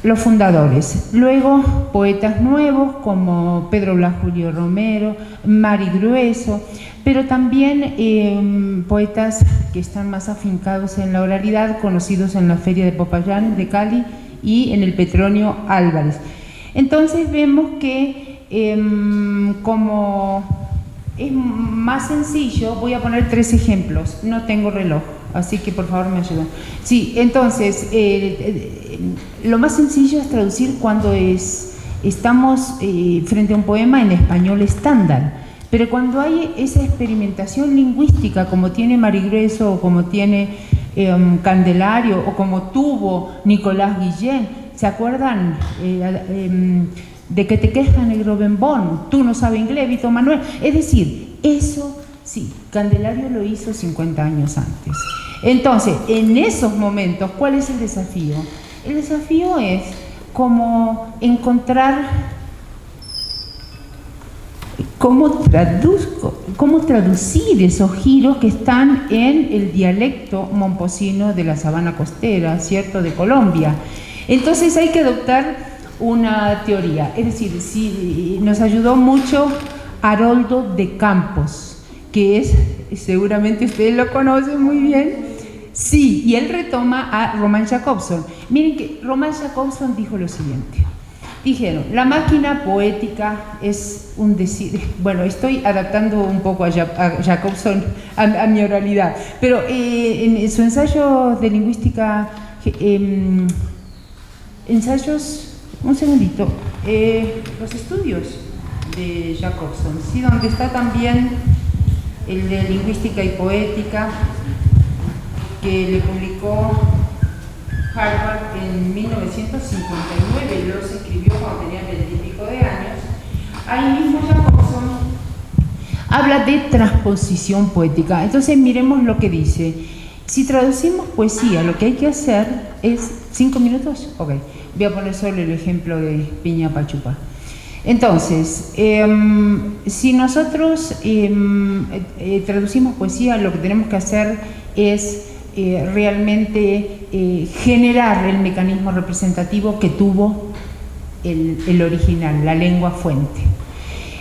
los fundadores, luego poetas nuevos como Pedro Blas Julio Romero, Mari Grueso, pero también poetas que están más afincados en la oralidad, conocidos en la Feria de Popayán de Cali y en el Petronio Álvarez. Entonces vemos que como es más sencillo, voy a poner 3 ejemplos, no tengo reloj, así que por favor me ayudan. Sí, entonces, lo más sencillo es traducir cuando estamos frente a un poema en español estándar. Pero cuando hay esa experimentación lingüística, como tiene Marigreso, o como tiene Candelario, o como tuvo Nicolás Guillén, ¿se acuerdan de que te queja negro bembón? Tú no sabes inglés, Vito Manuel. Es decir, eso sí, Candelario lo hizo 50 años antes. Entonces, en esos momentos, ¿cuál es el desafío? El desafío es como encontrar cómo traducir esos giros que están en el dialecto momposino de la sabana costera, ¿cierto?, de Colombia. Entonces hay que adoptar una teoría, es decir, si nos ayudó mucho Haroldo de Campos, que es, seguramente ustedes lo conocen muy bien, sí, y él retoma a Roman Jakobson. Miren que Roman Jakobson dijo lo siguiente, dijeron, la máquina poética es un decir, bueno, estoy adaptando un poco a Jakobson a mi oralidad, pero en su ensayo de lingüística, ensayos, un segundito, los estudios de Jakobson, ¿sí? Donde está también el de lingüística y poética, que le publicó Harvard en 1959, los escribió cuando tenía 20 y pico de años. Ahí mismo Jakobson habla de transposición poética. Entonces miremos lo que dice. Si traducimos poesía, lo que hay que hacer es... ¿5 minutos? Ok. Voy a poner solo el ejemplo de Piña Pachupa. Entonces, si nosotros traducimos poesía, lo que tenemos que hacer es realmente generar el mecanismo representativo que tuvo el original, la lengua fuente.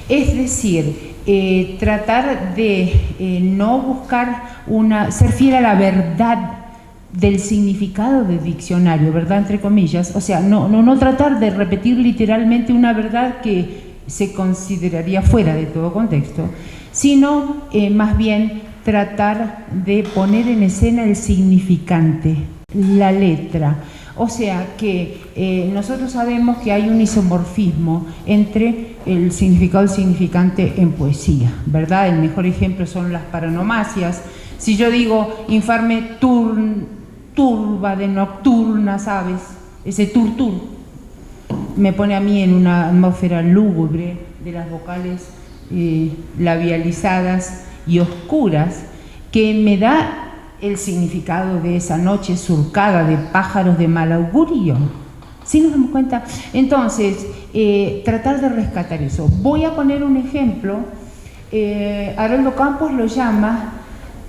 Es decir, tratar de no buscar ser fiel a la verdad del significado del diccionario, verdad entre comillas, o sea, no tratar de repetir literalmente una verdad que se consideraría fuera de todo contexto, sino más bien tratar de poner en escena el significante, la letra. O sea que nosotros sabemos que hay un isomorfismo entre el significado y el significante en poesía, ¿verdad? El mejor ejemplo son las paronomasias. Si yo digo infarme turba de nocturna, ¿sabes? Ese tur me pone a mí en una atmósfera lúgubre de las vocales labializadas y oscuras, que me da el significado de esa noche surcada de pájaros de mal augurio. ¿Sí nos damos cuenta? Entonces, tratar de rescatar eso. Voy a poner un ejemplo. Haroldo Campos lo llama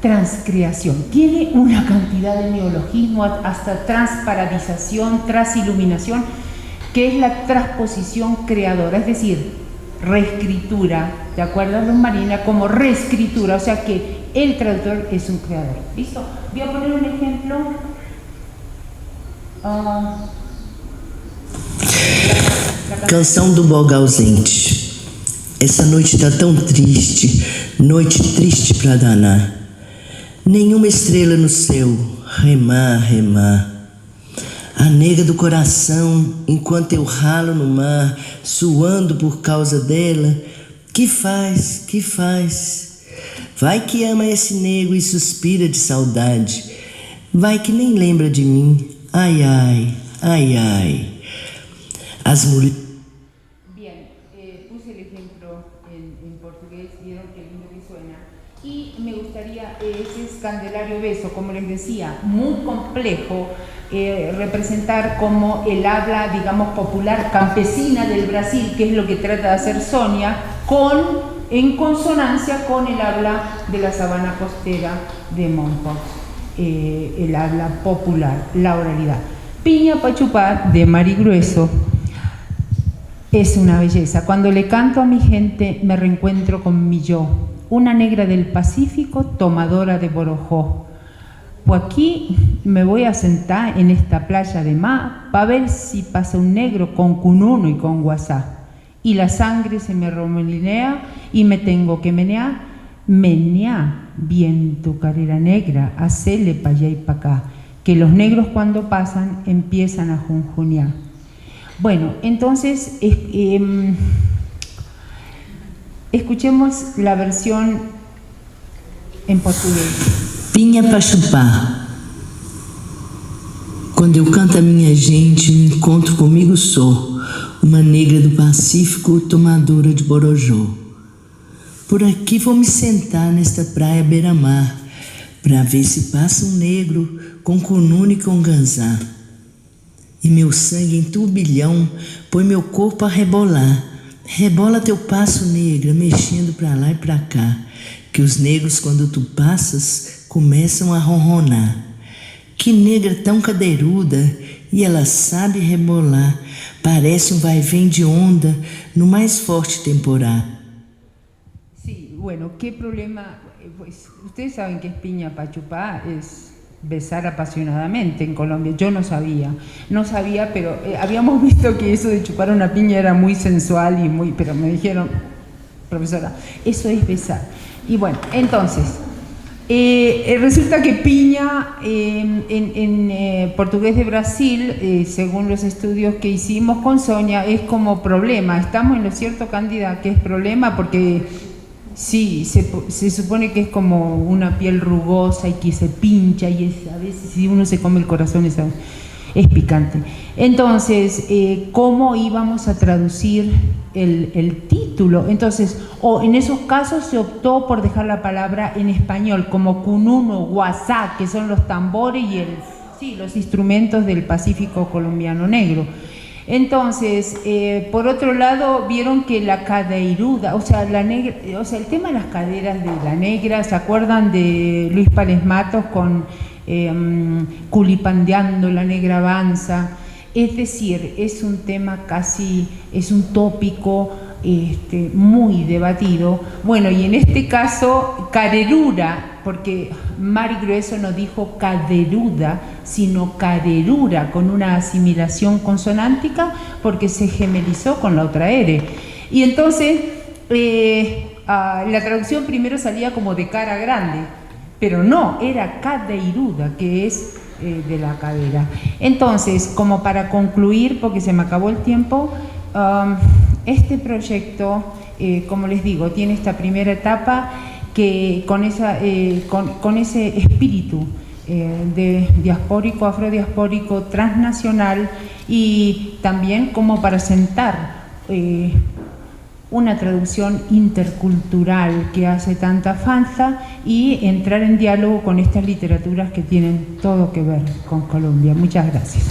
transcreación. Tiene una cantidad de neologismo, hasta transparadización, transiluminación, que es la transposición creadora, es decir, reescritura, ¿de acuerdo, Luz Marina? Como reescritura, o sea que el traductor es un creador. ¿Listo? Voy a poner un ejemplo. Canção do Boga Ausente. Essa noite tá tão triste, noite triste pra danar. Nenhuma estrela no céu, remar, remar. A nega do coração, enquanto eu ralo no mar, suando por causa dela, que faz, que faz? Vai que ama esse nego e suspira de saudade. Vai que nem lembra de mim, ai, ai, ai, ai. As mulheres... Bien, puse el ejemplo en portugués, vieron qué lindo que suena. Y me gustaría, ese es Candelario Beso, como les decía, muy complejo, representar como el habla, digamos, popular campesina del Brasil, que es lo que trata de hacer Sonia, en consonancia con el habla de la sabana costera de Mompox, el habla popular, la oralidad. Piña Pachupá de Mari Grueso es una belleza. Cuando le canto a mi gente me reencuentro con mi yo, una negra del Pacífico tomadora de borojó. Pues aquí me voy a sentar en esta playa de mar para ver si pasa un negro con cununo y con guasá. Y la sangre se me remolinea y me tengo que menear bien tu carrera negra, hacele pa' allá y pa' acá, que los negros cuando pasan empiezan a junjunear. Bueno, entonces escuchemos la versión en portugués. Pinha pra chupar. Quando eu canto a minha gente, me encontro comigo só, uma negra do Pacífico, tomadora de borojó. Por aqui vou me sentar nesta praia beira-mar, pra ver se passa um negro com cunune e com ganzá. E meu sangue em turbilhão põe meu corpo a rebolar. Rebola teu passo, negra, mexendo pra lá e pra cá, que os negros, quando tu passas, começam a ronronar. Que negra tão cadeiruda, e ela sabe rebolar, parece vai-vem de onda no mais forte temporal. Sí, bueno, ¿qué problema? Pues ustedes saben que es piña pachupá, es besar apasionadamente en Colombia. Yo no sabía, pero habíamos visto que eso de chupar una piña era muy sensual y muy, pero me dijeron, profesora, eso es besar. Y bueno, entonces, resulta que piña en portugués de Brasil, según los estudios que hicimos con Sonia, es como problema. ¿Estamos en lo cierto, Cándida, que es problema? Porque sí, se supone que es como una piel rugosa y que se pincha y a veces si uno se come el corazón es picante. Entonces, ¿cómo íbamos a traducir el título? Entonces, en esos casos se optó por dejar la palabra en español, como cununo, guasá, que son los tambores y los instrumentos del Pacífico colombiano negro. Entonces, por otro lado, vieron que la cadeiruda, o sea, el tema de las caderas de la negra, ¿se acuerdan de Luis Pález Matos con culipandeando la negra avanza? Es decir, es un tema es un tópico muy debatido. Bueno, y en este caso, carerura, porque Mari Grueso no dijo caderuda, sino carerura, con una asimilación consonántica, porque se gemelizó con la otra R. Y entonces, la traducción primero salía como de cara grande, pero no, era cadeiruda, que es de la cadera. Entonces, como para concluir, porque se me acabó el tiempo, este proyecto, como les digo, tiene esta primera etapa que con ese espíritu de diaspórico, afrodiaspórico, transnacional, y también como para sentar una traducción intercultural que hace tanta falta y entrar en diálogo con estas literaturas que tienen todo que ver con Colombia. Muchas gracias.